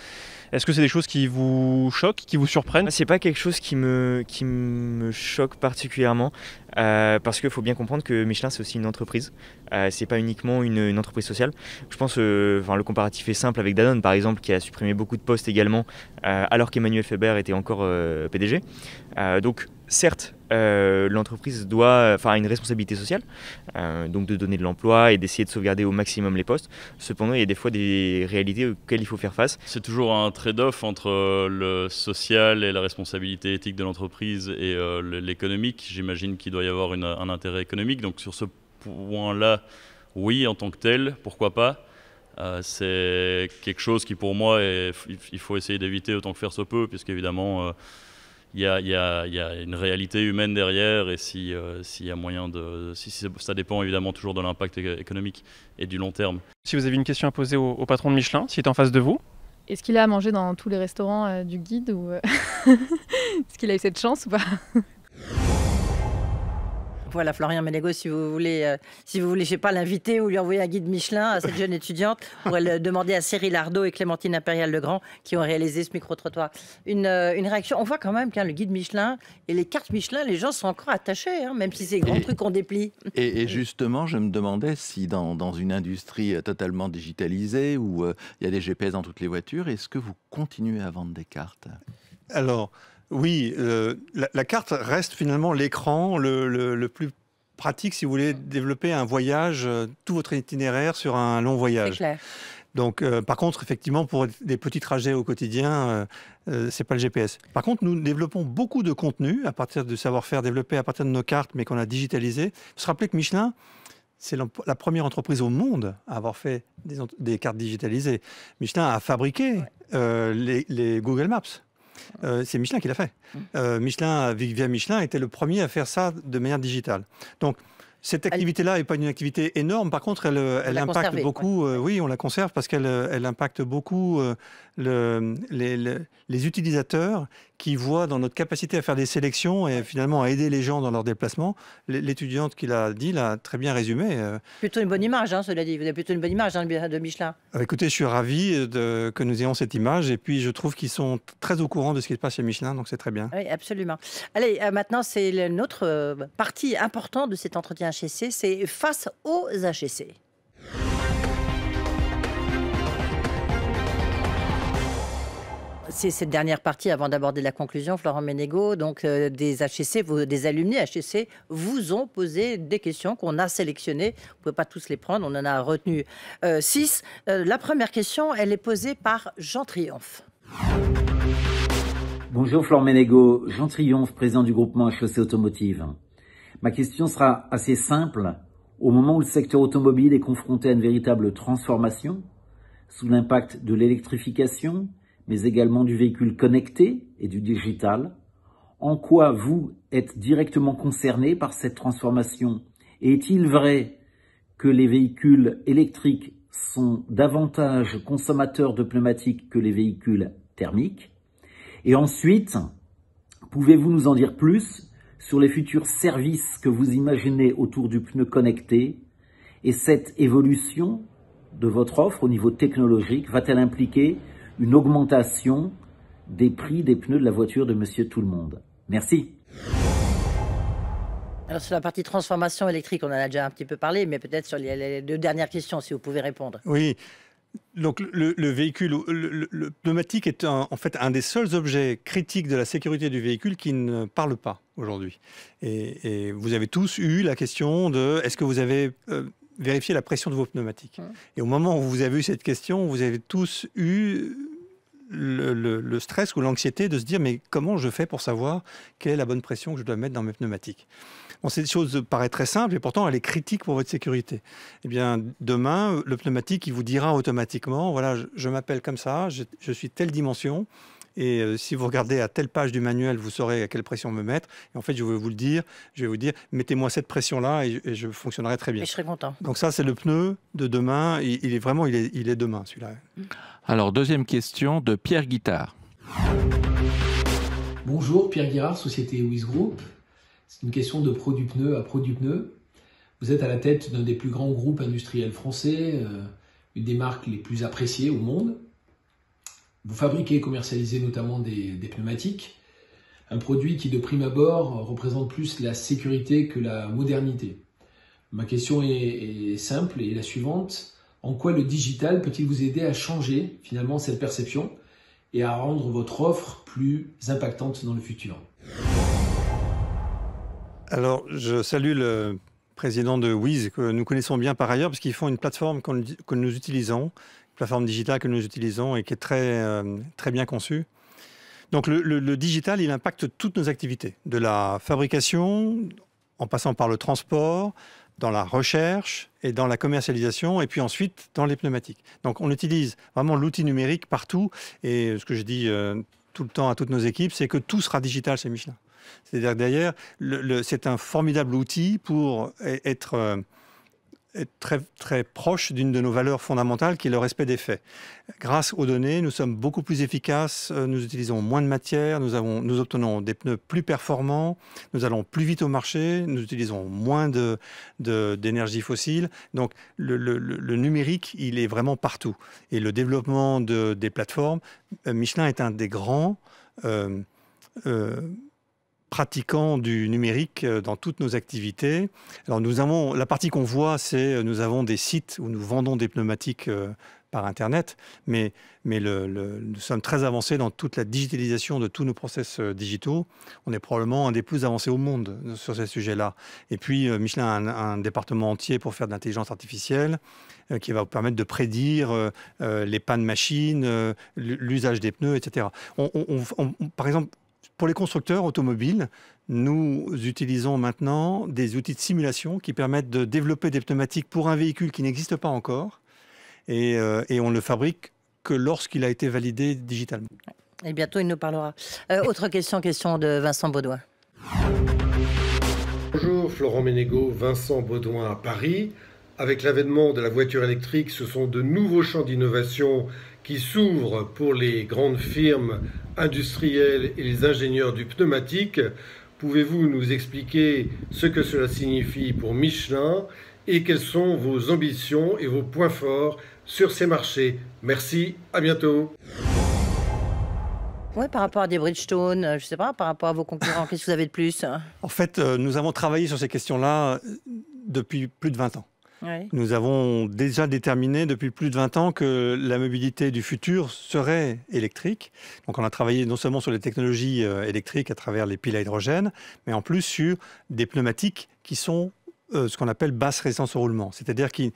Est-ce que c'est des choses qui vous choquent, qui vous surprennent?
C'est pas quelque chose qui me choque particulièrement, parce qu'il faut bien comprendre que Michelin c'est aussi une entreprise. C'est pas uniquement une entreprise sociale. Je pense, le comparatif est simple avec Danone par exemple, qui a supprimé beaucoup de postes également, alors qu'Emmanuel Faber était encore PDG. Donc certes, l'entreprise a une responsabilité sociale, donc de donner de l'emploi et d'essayer de sauvegarder au maximum les postes. Cependant, il y a des fois des réalités auxquelles il faut faire face.
C'est toujours un trade-off entre le social et la responsabilité éthique de l'entreprise et l'économique. J'imagine qu'il doit y avoir un intérêt économique. Donc sur ce point-là, oui, en tant que tel, pourquoi pas. C'est quelque chose qui pour moi, il faut essayer d'éviter autant que faire se peut, puisqu'évidemment, il y a une réalité humaine derrière, et s'il y a moyen ça dépend évidemment toujours de l'impact économique et du long terme.
Si vous avez une question à poser au patron de Michelin, s'il est en face de vous.
Est-ce qu'il a à manger dans tous les restaurants du guide ou est-ce qu'il a eu cette chance ou pas?
Voilà, Florian Ménégo, si vous voulez, je sais pas, l'inviter ou lui envoyer un guide Michelin à cette jeune étudiante, on pourrait le demander à Cyril Ardo et Clémentine Impérial-Legrand qui ont réalisé ce micro-trottoir. Une réaction, on voit quand même que le guide Michelin et les cartes Michelin, les gens sont encore attachés, même si c'est grands trucs qu'on déplie.
Et justement, je me demandais si dans une industrie totalement digitalisée, où il y a des GPS dans toutes les voitures, est-ce que vous continuez à vendre des cartes?
Alors, oui, la carte reste finalement l'écran le plus pratique si vous voulez développer un voyage, tout votre itinéraire sur un long voyage.
C'est clair.
Donc, par contre, effectivement, pour des petits trajets au quotidien, c'est pas le GPS. Par contre, nous développons beaucoup de contenu à partir du savoir-faire développé à partir de nos cartes, mais qu'on a digitalisé. Il faut se rappeler que Michelin, c'est la première entreprise au monde à avoir fait des cartes digitalisées. Michelin a fabriqué les Google Maps. C'est Michelin qui l'a fait. Michelin, via Michelin, était le premier à faire ça de manière digitale. Donc, cette activité-là n'est pas une activité énorme. Par contre, elle impacte beaucoup. Oui, on la conserve parce qu'elle impacte beaucoup les utilisateurs qui voient dans notre capacité à faire des sélections et finalement à aider les gens dans leurs déplacements. L'étudiante qui l'a dit l'a très bien résumé.
Plutôt une bonne image, cela dit. Vous avez plutôt une bonne image de Michelin.
Écoutez, je suis ravi que nous ayons cette image et puis je trouve qu'ils sont très au courant de ce qui se passe chez Michelin, donc c'est très bien.
Oui, absolument. Allez, maintenant, c'est notre partie importante de cet entretien HEC, c'est face aux HEC. C'est cette dernière partie avant d'aborder la conclusion, Florent Ménégo. Donc, des alumni HEC vous ont posé des questions qu'on a sélectionnées. Vous ne pouvez pas tous les prendre, on en a retenu 6. La première question, elle est posée par Jean Triomphe.
Bonjour Florent Ménégo, Jean Triomphe, président du groupement HEC Automotive. Ma question sera assez simple. Au moment où le secteur automobile est confronté à une véritable transformation, sous l'impact de l'électrification, mais également du véhicule connecté et du digital, en quoi vous êtes directement concerné par cette transformation? Et est-il vrai que les véhicules électriques sont davantage consommateurs de pneumatiques que les véhicules thermiques? Et ensuite, pouvez-vous nous en dire plus sur les futurs services que vous imaginez autour du pneu connecté? Et cette évolution de votre offre au niveau technologique va-t-elle impliquer une augmentation des prix des pneus de la voiture de Monsieur Tout-le-Monde? Merci.
Alors sur la partie transformation électrique, on en a déjà un petit peu parlé, mais peut-être sur les 2 dernières questions, si vous pouvez répondre.
Oui. Donc le véhicule, le pneumatique est en fait un des seuls objets critiques de la sécurité du véhicule qui ne parle pas aujourd'hui. Et vous avez tous eu la question de est-ce que vous avez vérifié la pression de vos pneumatiques? Et au moment où vous avez eu cette question, vous avez tous eu le stress ou l'anxiété de se dire mais comment je fais pour savoir quelle est la bonne pression que je dois mettre dans mes pneumatiques? Bon, cette chose paraît très simple et pourtant elle est critique pour votre sécurité. Eh bien, demain, le pneumatique, il vous dira automatiquement, voilà, je m'appelle comme ça, je suis telle dimension, et si vous regardez à telle page du manuel, vous saurez à quelle pression me mettre. Et en fait, je vais vous dire, mettez-moi cette pression-là et je fonctionnerai très bien.
Et je serai content.
Donc ça, c'est le pneu de demain. Il est demain, celui-là.
Alors, deuxième question de Pierre Guittard.
Bonjour, Pierre Guirard, société Wiz Group. C'est une question de Pro du Pneu à Pro du Pneu. Vous êtes à la tête d'un des plus grands groupes industriels français, une des marques les plus appréciées au monde. Vous fabriquez et commercialisez notamment des pneumatiques, un produit qui de prime abord représente plus la sécurité que la modernité. Ma question est simple et la suivante. En quoi le digital peut-il vous aider à changer finalement cette perception et à rendre votre offre plus impactante dans le futur?
Alors, je salue le président de Wiz, que nous connaissons bien par ailleurs, parce qu'ils font une plateforme que nous utilisons, une plateforme digitale que nous utilisons et qui est très bien conçue. Donc, le digital, il impacte toutes nos activités, de la fabrication, en passant par le transport, dans la recherche et dans la commercialisation, et puis ensuite dans les pneumatiques. Donc, on utilise vraiment l'outil numérique partout, et ce que je dis tout le temps à toutes nos équipes, c'est que tout sera digital chez Michelin. C'est-à-dire que derrière, c'est un formidable outil pour être très, très proche d'une de nos valeurs fondamentales, qui est le respect des faits. Grâce aux données, nous sommes beaucoup plus efficaces, nous utilisons moins de matière, nous obtenons des pneus plus performants, nous allons plus vite au marché, nous utilisons moins d'énergie fossile. Donc le numérique, il est vraiment partout. Et le développement des plateformes, Michelin est un des grands pratiquants du numérique dans toutes nos activités. Alors la partie qu'on voit, c'est nous avons des sites où nous vendons des pneumatiques par Internet, mais nous sommes très avancés dans toute la digitalisation de tous nos process digitaux. On est probablement un des plus avancés au monde sur ces sujets-là. Et puis, Michelin a un département entier pour faire de l'intelligence artificielle qui va vous permettre de prédire les pannes machines, l'usage des pneus, etc. Par exemple, pour les constructeurs automobiles, nous utilisons maintenant des outils de simulation qui permettent de développer des pneumatiques pour un véhicule qui n'existe pas encore, et on le fabrique que lorsqu'il a été validé digitalement.
Et bientôt, il nous parlera. Autre question de Vincent Baudouin.
Bonjour, Florent Ménégo, Vincent Baudouin à Paris. Avec l'avènement de la voiture électrique, ce sont de nouveaux champs d'innovation qui s'ouvrent pour les grandes firmes industrielles et les ingénieurs du pneumatique. Pouvez-vous nous expliquer ce que cela signifie pour Michelin et quelles sont vos ambitions et vos points forts sur ces marchés? Merci, à bientôt.
Oui, par rapport à des Bridgestone, je ne sais pas, par rapport à vos concurrents, qu'est-ce que vous avez de plus?
En fait, nous avons travaillé sur ces questions-là depuis plus de 20 ans.
Oui.
Nous avons déjà déterminé depuis plus de 20 ans que la mobilité du futur serait électrique. Donc on a travaillé non seulement sur les technologies électriques à travers les piles à hydrogène, mais en plus sur des pneumatiques qui sont ce qu'on appelle basse résistance au roulement. C'est-à-dire qu'ils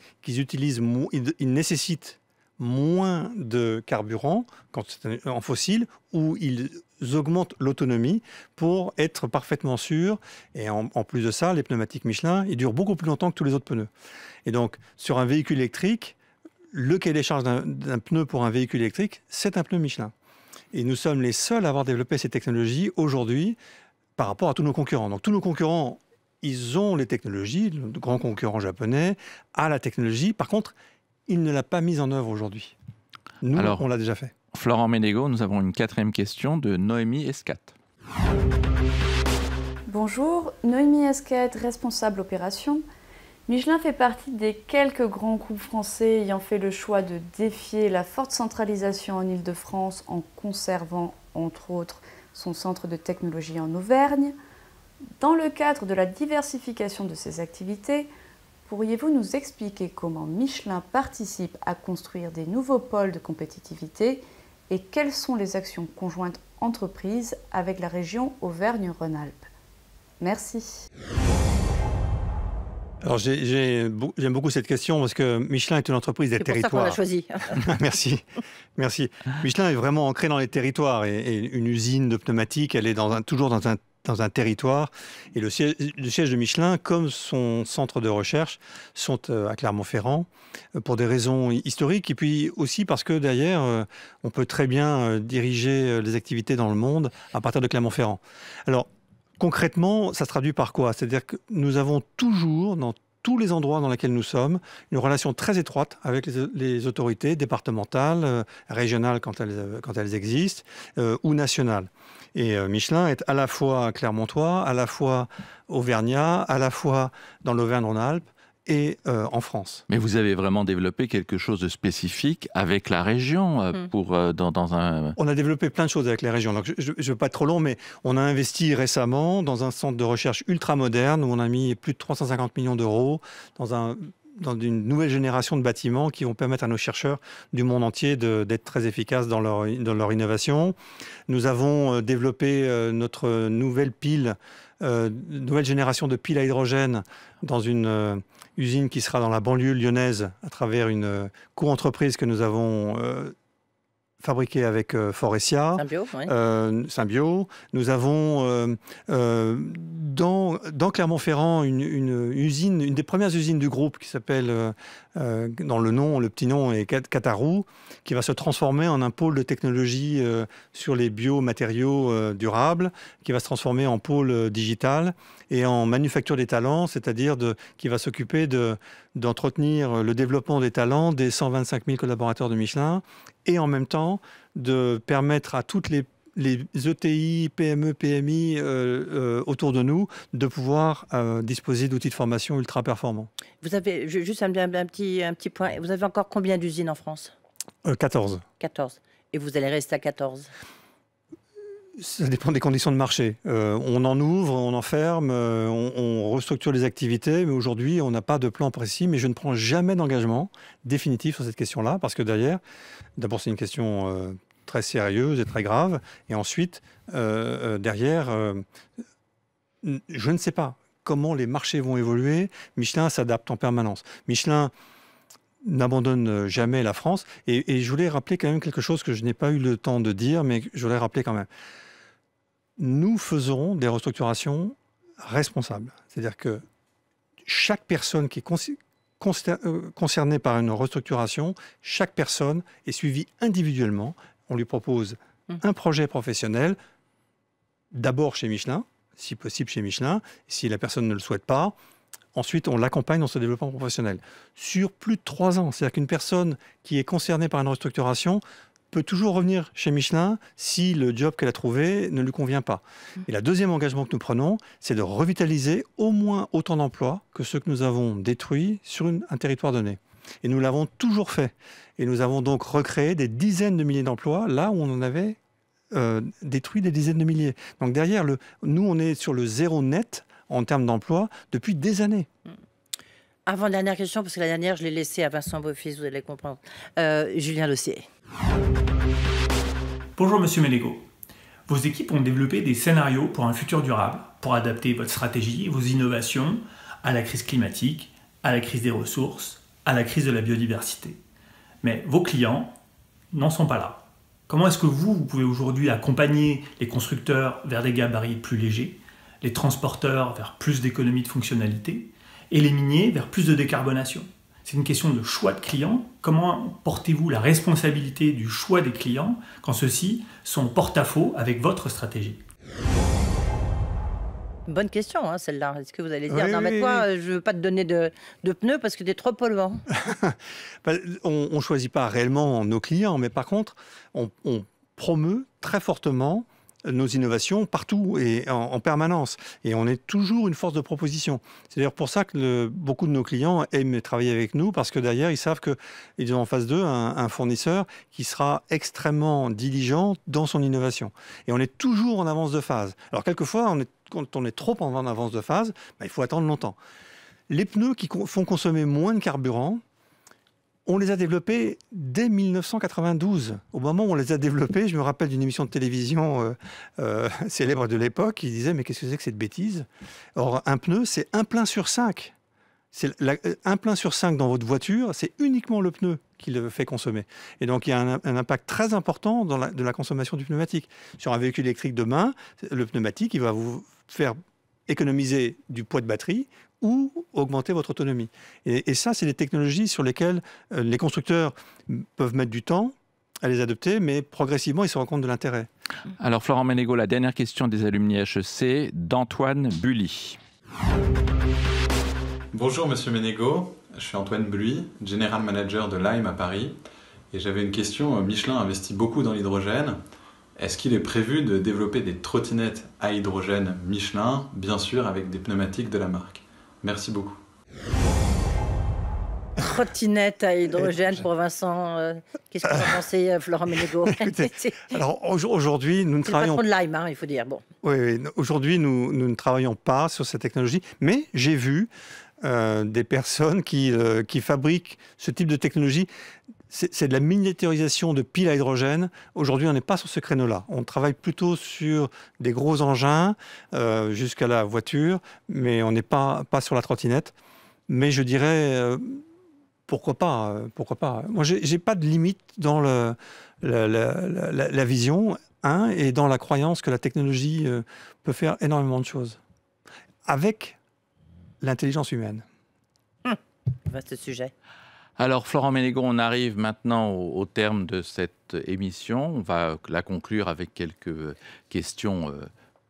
nécessitent moins de carburant quand c'est en fossile, ou ils augmentent l'autonomie pour être parfaitement sûrs. Et en plus de ça, les pneumatiques Michelin, ils durent beaucoup plus longtemps que tous les autres pneus. Et donc, sur un véhicule électrique, le cahier des charges d'un pneu pour un véhicule électrique, c'est un pneu Michelin. Et nous sommes les seuls à avoir développé ces technologies aujourd'hui par rapport à tous nos concurrents. Donc tous nos concurrents, ils ont les technologies, le grand concurrent japonais a la technologie. Par contre, il ne l'a pas mise en œuvre aujourd'hui. Nous, on l'a déjà fait.
Florent Ménégo, nous avons une 4e question de Noémie Escat.
Bonjour, Noémie Escat, responsable opération. Michelin fait partie des quelques grands groupes français ayant fait le choix de défier la forte centralisation en Île-de-France en conservant, entre autres, son centre de technologie en Auvergne. Dans le cadre de la diversification de ses activités, pourriez-vous nous expliquer comment Michelin participe à construire des nouveaux pôles de compétitivité et quelles sont les actions conjointes entreprises avec la région Auvergne-Rhône-Alpes? Merci.
Alors j'aime beaucoup cette question parce que Michelin est une entreprise des territoires.
C'est pour ça qu'on l'a choisi.
Merci, merci. Michelin est vraiment ancré dans les territoires et une usine de pneumatiques, elle est toujours dans un territoire. Et le siège de Michelin, comme son centre de recherche, sont à Clermont-Ferrand pour des raisons historiques et puis aussi parce que derrière, on peut très bien diriger les activités dans le monde à partir de Clermont-Ferrand. Alors, concrètement, ça se traduit par quoi? C'est-à-dire que nous avons toujours, dans tous les endroits dans lesquels nous sommes, une relation très étroite avec les autorités départementales, régionales quand elles existent, ou nationales. Et Michelin est à la fois clermontois, à la fois auvergnat, à la fois dans l'Auvergne-Rhône-Alpes et en France.
Mais vous avez vraiment développé quelque chose de spécifique avec la région dans un...
On a développé plein de choses avec les régions. Donc je ne veux pas être trop long, mais on a investi récemment dans un centre de recherche ultra moderne où on a mis plus de 350 millions d'euros dans une nouvelle génération de bâtiments qui vont permettre à nos chercheurs du monde entier d'être très efficaces dans leur innovation. Nous avons développé notre nouvelle pile, nouvelle génération de piles à hydrogène dans une usine qui sera dans la banlieue lyonnaise à travers une co-entreprise que nous avons fabriquée avec Forestia.
Symbio, oui.
Symbio. Nous avons dans Clermont-Ferrand une usine, une des premières usines du groupe qui s'appelle, dans le petit nom est Catarou, qui va se transformer en un pôle de technologie sur les biomatériaux durables, qui va se transformer en pôle digital et en manufacture des talents, c'est-à-dire qui va s'occuper d'entretenir le développement des talents des 125 000 collaborateurs de Michelin et en même temps de permettre à toutes les ETI, PME, PMI autour de nous de pouvoir disposer d'outils de formation ultra performants.
Vous avez juste un petit point. Vous avez encore combien d'usines en France?
14.
14. Et vous allez rester à 14?
Ça dépend des conditions de marché. On en ouvre, on en ferme, on restructure les activités, mais aujourd'hui, on n'a pas de plan précis, mais je ne prends jamais d'engagement définitif sur cette question-là, parce que d'abord, c'est une question très sérieuse et très grave, et ensuite, derrière, je ne sais pas comment les marchés vont évoluer. Michelin s'adapte en permanence. Michelin n'abandonne jamais la France, et je voulais rappeler quand même quelque chose que je n'ai pas eu le temps de dire, mais je voulais rappeler quand même. Nous faisons des restructurations responsables. C'est-à-dire que chaque personne qui est concernée par une restructuration, chaque personne est suivie individuellement. On lui propose un projet professionnel, d'abord chez Michelin, si possible chez Michelin. Si la personne ne le souhaite pas, ensuite on l'accompagne dans ce développement professionnel. Sur plus de 3 ans, c'est-à-dire qu'une personne qui est concernée par une restructuration peut toujours revenir chez Michelin si le job qu'elle a trouvé ne lui convient pas. Et le deuxième engagement que nous prenons, c'est de revitaliser au moins autant d'emplois que ceux que nous avons détruits sur un territoire donné. Et nous l'avons toujours fait. Et nous avons donc recréé des dizaines de milliers d'emplois là où on en avait détruit des dizaines de milliers. Donc derrière, nous on est sur le zéro net en termes d'emploi depuis des années.
Avant-dernière question, parce que la dernière, je l'ai laissée à Vincent Beaufils, vous allez comprendre. Julien Lossier.
Bonjour Monsieur Ménégo. Vos équipes ont développé des scénarios pour un futur durable, pour adapter votre stratégie et vos innovations à la crise climatique, à la crise des ressources, à la crise de la biodiversité. Mais vos clients n'en sont pas là. Comment est-ce que vous pouvez aujourd'hui accompagner les constructeurs vers des gabarits plus légers, les transporteurs vers plus d'économies de fonctionnalité et les miniers vers plus de décarbonation? C'est une question de choix de clients. Comment portez-vous la responsabilité du choix des clients quand ceux-ci sont en porte-à-faux avec votre stratégie?
Bonne question, hein, celle-là. Est-ce que vous allez dire, non mais toi, je ne veux pas te donner de pneus parce que tu es trop polluant?
On ne choisit pas réellement nos clients, mais par contre, on promeut très fortement nos innovations partout et en permanence. Et on est toujours une force de proposition. C'est d'ailleurs pour ça que beaucoup de nos clients aiment travailler avec nous, parce que derrière, ils savent qu'ils ont en face d'eux un fournisseur qui sera extrêmement diligent dans son innovation. Et on est toujours en avance de phase. Alors quelquefois, quand on est trop en avance de phase, il faut attendre longtemps. Les pneus qui font consommer moins de carburant, on les a développés dès 1992. Au moment où on les a développés, je me rappelle d'une émission de télévision célèbre de l'époque qui disait « Mais qu'est-ce que c'est que cette bêtise ?» Or, un pneu, c'est 1 plein sur 5. Un plein sur 5 dans votre voiture, c'est uniquement le pneu qui le fait consommer. Et donc, il y a un impact très important de la consommation du pneumatique. Sur un véhicule électrique demain, le pneumatique, il va vous faire économiser du poids de batterie ou augmenter votre autonomie. Et ça, c'est des technologies sur lesquelles les constructeurs peuvent mettre du temps à les adopter, mais progressivement, ils se rendent compte de l'intérêt.
Alors, Florent Ménégo, la dernière question des alumni HEC d'Antoine Bully.
Bonjour Monsieur Ménégo, je suis Antoine Bully, General Manager de Lime à Paris. Et j'avais une question, Michelin investit beaucoup dans l'hydrogène. Est-ce qu'il est prévu de développer des trottinettes à hydrogène Michelin, bien sûr avec des pneumatiques de la marque? Merci beaucoup.
Trottinette à hydrogène pour Vincent. Qu'est-ce que vous en pensez, Florent Ménégo?
Alors aujourd'hui, nous ne travaillons
pas trop de Lime, hein, il faut dire. Bon.
Oui, aujourd'hui, nous ne travaillons pas sur cette technologie, mais j'ai vu des personnes qui fabriquent ce type de technologie. C'est de la miniaturisation de piles à hydrogène. Aujourd'hui, on n'est pas sur ce créneau-là. On travaille plutôt sur des gros engins jusqu'à la voiture, mais on n'est pas sur la trottinette. Mais je dirais, pourquoi pas, pourquoi pas. Moi, j'ai pas de limite dans la vision, et dans la croyance que la technologie peut faire énormément de choses. Avec l'intelligence humaine.
Vaste sujet.
Alors, Florent Ménégo, on arrive maintenant au terme de cette émission. On va la conclure avec quelques questions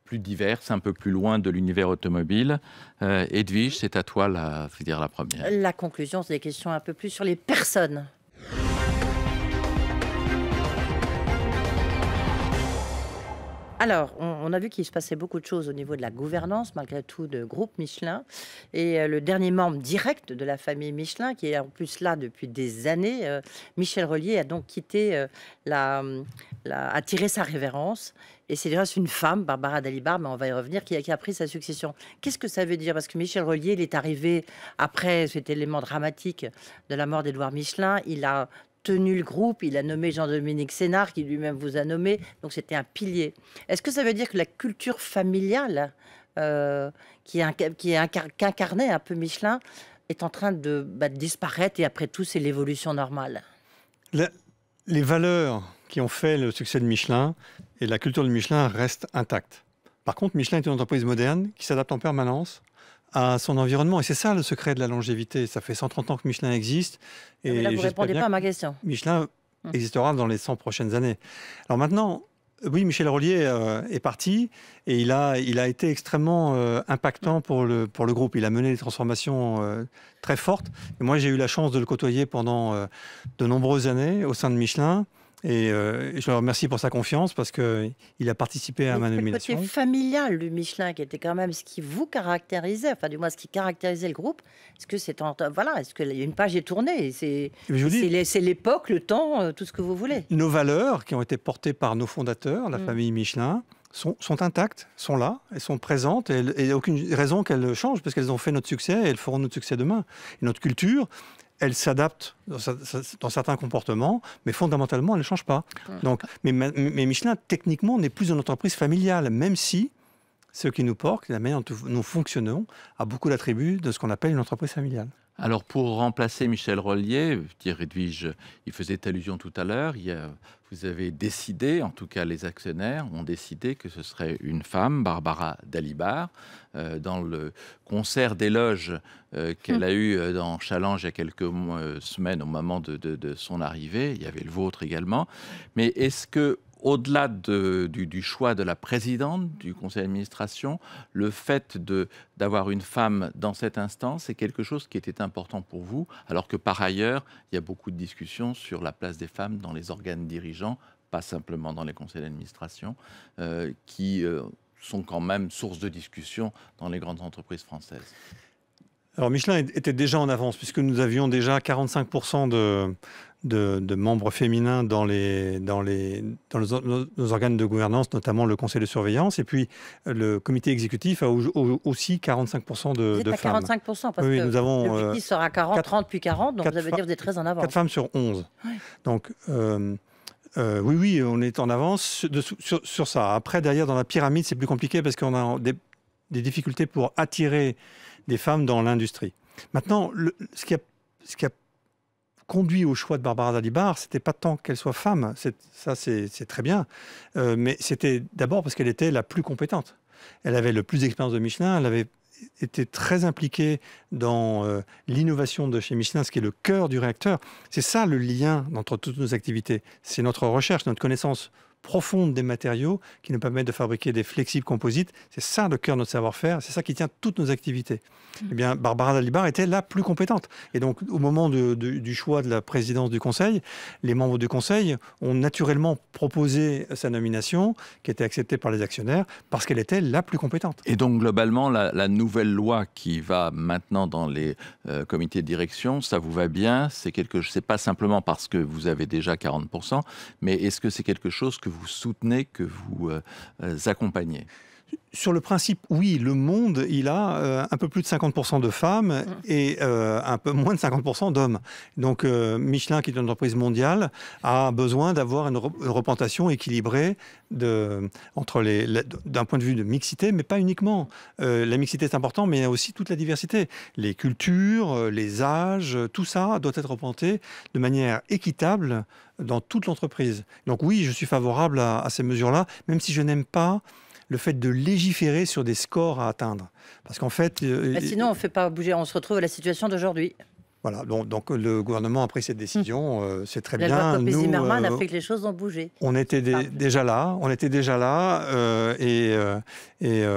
plus diverses, un peu plus loin de l'univers automobile. Edwige, c'est à toi la première.
La conclusion, c'est des questions un peu plus sur les personnes. Alors, on a vu qu'il se passait beaucoup de choses au niveau de la gouvernance, malgré tout, de groupe Michelin. Et le dernier membre direct de la famille Michelin, qui est en plus là depuis des années, Michel Rollier, a donc quitté, a tiré sa révérence. Et c'est une femme, Barbara Dalibard, mais on va y revenir, qui a pris sa succession. Qu'est-ce que ça veut dire? Parce que Michel Rollier, il est arrivé après cet élément dramatique de la mort d'Édouard Michelin. Il a tenu le groupe, il a nommé Jean-Dominique Sénard, qui lui-même vous a nommé, donc c'était un pilier. Est-ce que ça veut dire que la culture familiale qui incarnait un peu Michelin est en train de disparaître, et après tout, c'est l'évolution normale?
Les valeurs qui ont fait le succès de Michelin et la culture de Michelin restent intactes. Par contre, Michelin est une entreprise moderne qui s'adapte en permanence à son environnement. Et c'est ça le secret de la longévité. Ça fait 130 ans que Michelin existe.
Et là, vous ne répondez pas à ma question.
Michelin existera dans les 100 prochaines années. Alors maintenant, oui, Michel Rollier est parti et il a été extrêmement impactant pour le groupe. Il a mené des transformations très fortes. Et moi, j'ai eu la chance de le côtoyer pendant de nombreuses années au sein de Michelin. Et je le remercie pour sa confiance, parce qu'il a participé à ma nomination.
Le côté familial du Michelin, qui était quand même ce qui vous caractérisait, enfin du moins ce qui caractérisait le groupe, est-ce que est-ce que une page est tournée? C'est l'époque, le temps, tout ce que vous voulez.
Nos valeurs, qui ont été portées par nos fondateurs, la famille Michelin, sont intactes, sont là, elles sont présentes, et il n'y a aucune raison qu'elles changent, parce qu'elles ont fait notre succès et elles feront notre succès demain. Et notre culture, elle s'adapte dans certains comportements, mais fondamentalement, elle ne change pas. Donc, mais Michelin, techniquement, n'est plus une entreprise familiale, même si ce qui nous porte, la manière dont nous fonctionnons, a beaucoup d'attributs de ce qu'on appelle une entreprise familiale.
Alors, pour remplacer Michel Rollier, Edwige, il faisait allusion tout à l'heure, vous avez décidé, en tout cas les actionnaires ont décidé que ce serait une femme, Barbara Dalibard, dans le concert d'éloges qu'elle a eu dans Challenge il y a quelques semaines au moment de son arrivée. Il y avait le vôtre également. Mais est-ce que, au-delà du choix de la présidente du conseil d'administration, le fait d'avoir une femme dans cette instance, c'est quelque chose qui était important pour vous, alors que par ailleurs, il y a beaucoup de discussions sur la place des femmes dans les organes dirigeants, pas simplement dans les conseils d'administration, qui sont quand même source de discussion dans les grandes entreprises françaises.
Alors Michelin était déjà en avance, puisque nous avions déjà 45% de membres féminins dans nos organes de gouvernance, notamment le conseil de surveillance. Et puis, le comité exécutif a aussi 45% de femmes. Vous êtes à
45%, parce
oui,
que
nous avons,
l'objectif sera 30 puis 40, donc ça veut dire que vous êtes très en avance.
4 femmes sur 11. Ouais. Donc, oui, on est en avance sur ça. Après, derrière, dans la pyramide, c'est plus compliqué parce qu'on a des difficultés pour attirer des femmes dans l'industrie. Maintenant, ce qui a conduit au choix de Barbara Dalibard, c'était pas tant qu'elle soit femme, ça c'est très bien, mais c'était d'abord parce qu'elle était la plus compétente. Elle avait le plus d'expérience de Michelin, elle avait été très impliquée dans l'innovation de chez Michelin, ce qui est le cœur du réacteur. C'est ça le lien entre toutes nos activités. C'est notre recherche, notre connaissance profonde des matériaux qui nous permettent de fabriquer des flexibles composites. C'est ça le cœur de notre savoir-faire, c'est ça qui tient toutes nos activités. Eh bien, Barbara Dalibard était la plus compétente. Et donc, au moment du choix de la présidence du Conseil, les membres du Conseil ont naturellement proposé sa nomination, qui était acceptée par les actionnaires, parce qu'elle était la plus compétente.
Et donc, globalement, la nouvelle loi qui va maintenant dans les comités de direction, ça vous va bien? C'est pas simplement parce que vous avez déjà 40%, mais est-ce que c'est quelque chose que vous soutenez, que vous accompagnez?
Sur le principe, oui, le monde, il a un peu plus de 50% de femmes et un peu moins de 50% d'hommes. Donc Michelin, qui est une entreprise mondiale, a besoin d'avoir une représentation équilibrée d'un point de vue de mixité, mais pas uniquement. La mixité est importante, mais il y a aussi toute la diversité. Les cultures, les âges, tout ça doit être représenté de manière équitable dans toute l'entreprise. Donc oui, je suis favorable à ces mesures-là, même si je n'aime pas le fait de légiférer sur des scores à atteindre. Parce qu'en fait...
sinon, on ne fait pas bouger, on se retrouve à la situation d'aujourd'hui.
Voilà, donc le gouvernement a pris cette décision, c'est très bien.
La loi Copé-Zimmermann a fait que les choses ont bougé.
On était déjà là,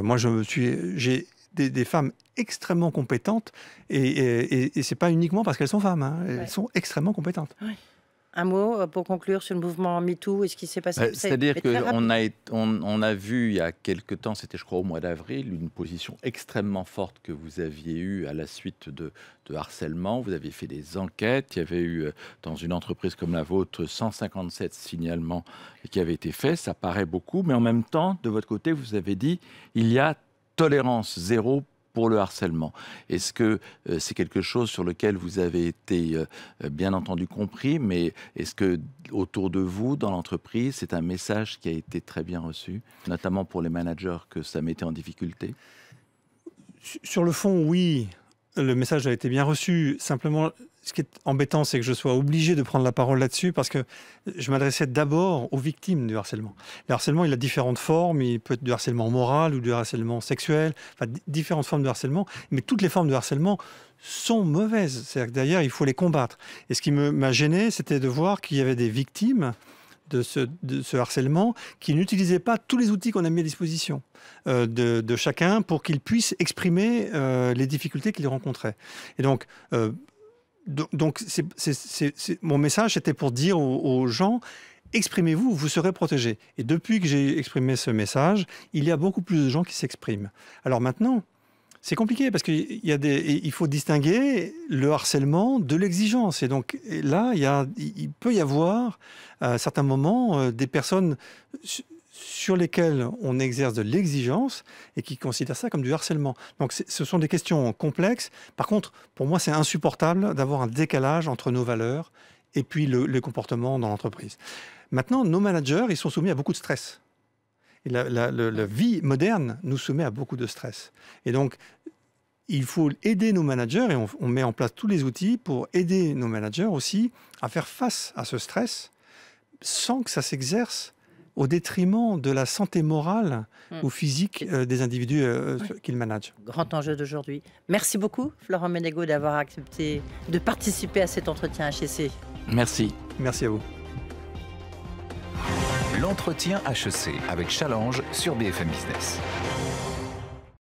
moi j'ai des femmes extrêmement compétentes, et c'est pas uniquement parce qu'elles sont femmes, hein, elles sont extrêmement compétentes.
Ouais. Un mot pour conclure sur le mouvement MeToo et ce qui s'est passé.
C'est-à-dire qu'on a vu il y a quelque temps, c'était je crois au mois d'avril, une position extrêmement forte que vous aviez eue à la suite de harcèlement. Vous aviez fait des enquêtes. Il y avait eu dans une entreprise comme la vôtre 157 signalements qui avaient été faits. Ça paraît beaucoup, mais en même temps, de votre côté, vous avez dit il y a tolérance zéro pour le harcèlement. Est-ce que c'est quelque chose sur lequel vous avez été bien entendu compris, mais est-ce que autour de vous, dans l'entreprise, c'est un message qui a été très bien reçu, notamment pour les managers, que ça mettait en difficulté?
Sur le fond, oui, le message a été bien reçu. Simplement, ce qui est embêtant, c'est que je sois obligé de prendre la parole là-dessus parce que je m'adressais d'abord aux victimes du harcèlement. Le harcèlement, il a différentes formes. Il peut être du harcèlement moral ou du harcèlement sexuel, enfin, différentes formes de harcèlement. Mais toutes les formes de harcèlement sont mauvaises. C'est-à-dire que derrière, il faut les combattre. Et ce qui m'a gêné, c'était de voir qu'il y avait des victimes de ce harcèlement qui n'utilisaient pas tous les outils qu'on a mis à disposition de chacun pour qu'ils puissent exprimer les difficultés qu'ils rencontraient. Et donc mon message, c'était pour dire aux gens, exprimez-vous, vous serez protégés. Et depuis que j'ai exprimé ce message, il y a beaucoup plus de gens qui s'expriment. Alors maintenant, c'est compliqué parce qu'il faut distinguer le harcèlement de l'exigence. Et donc là, il peut y avoir à certains moments des personnes sur lesquelles on exerce de l'exigence et qui considèrent ça comme du harcèlement. Donc ce sont des questions complexes. Par contre, pour moi, c'est insupportable d'avoir un décalage entre nos valeurs et puis le comportement dans l'entreprise. Maintenant, nos managers, ils sont soumis à beaucoup de stress. Et la vie moderne nous soumet à beaucoup de stress. Et donc, il faut aider nos managers, et on met en place tous les outils pour aider nos managers aussi à faire face à ce stress sans que ça s'exerce au détriment de la santé morale ou physique des individus qu'ils managent.
Grand enjeu d'aujourd'hui. Merci beaucoup, Florent Menegaux, d'avoir accepté de participer à cet entretien HEC.
Merci.
Merci à vous.
L'entretien HEC avec Challenge sur BFM Business.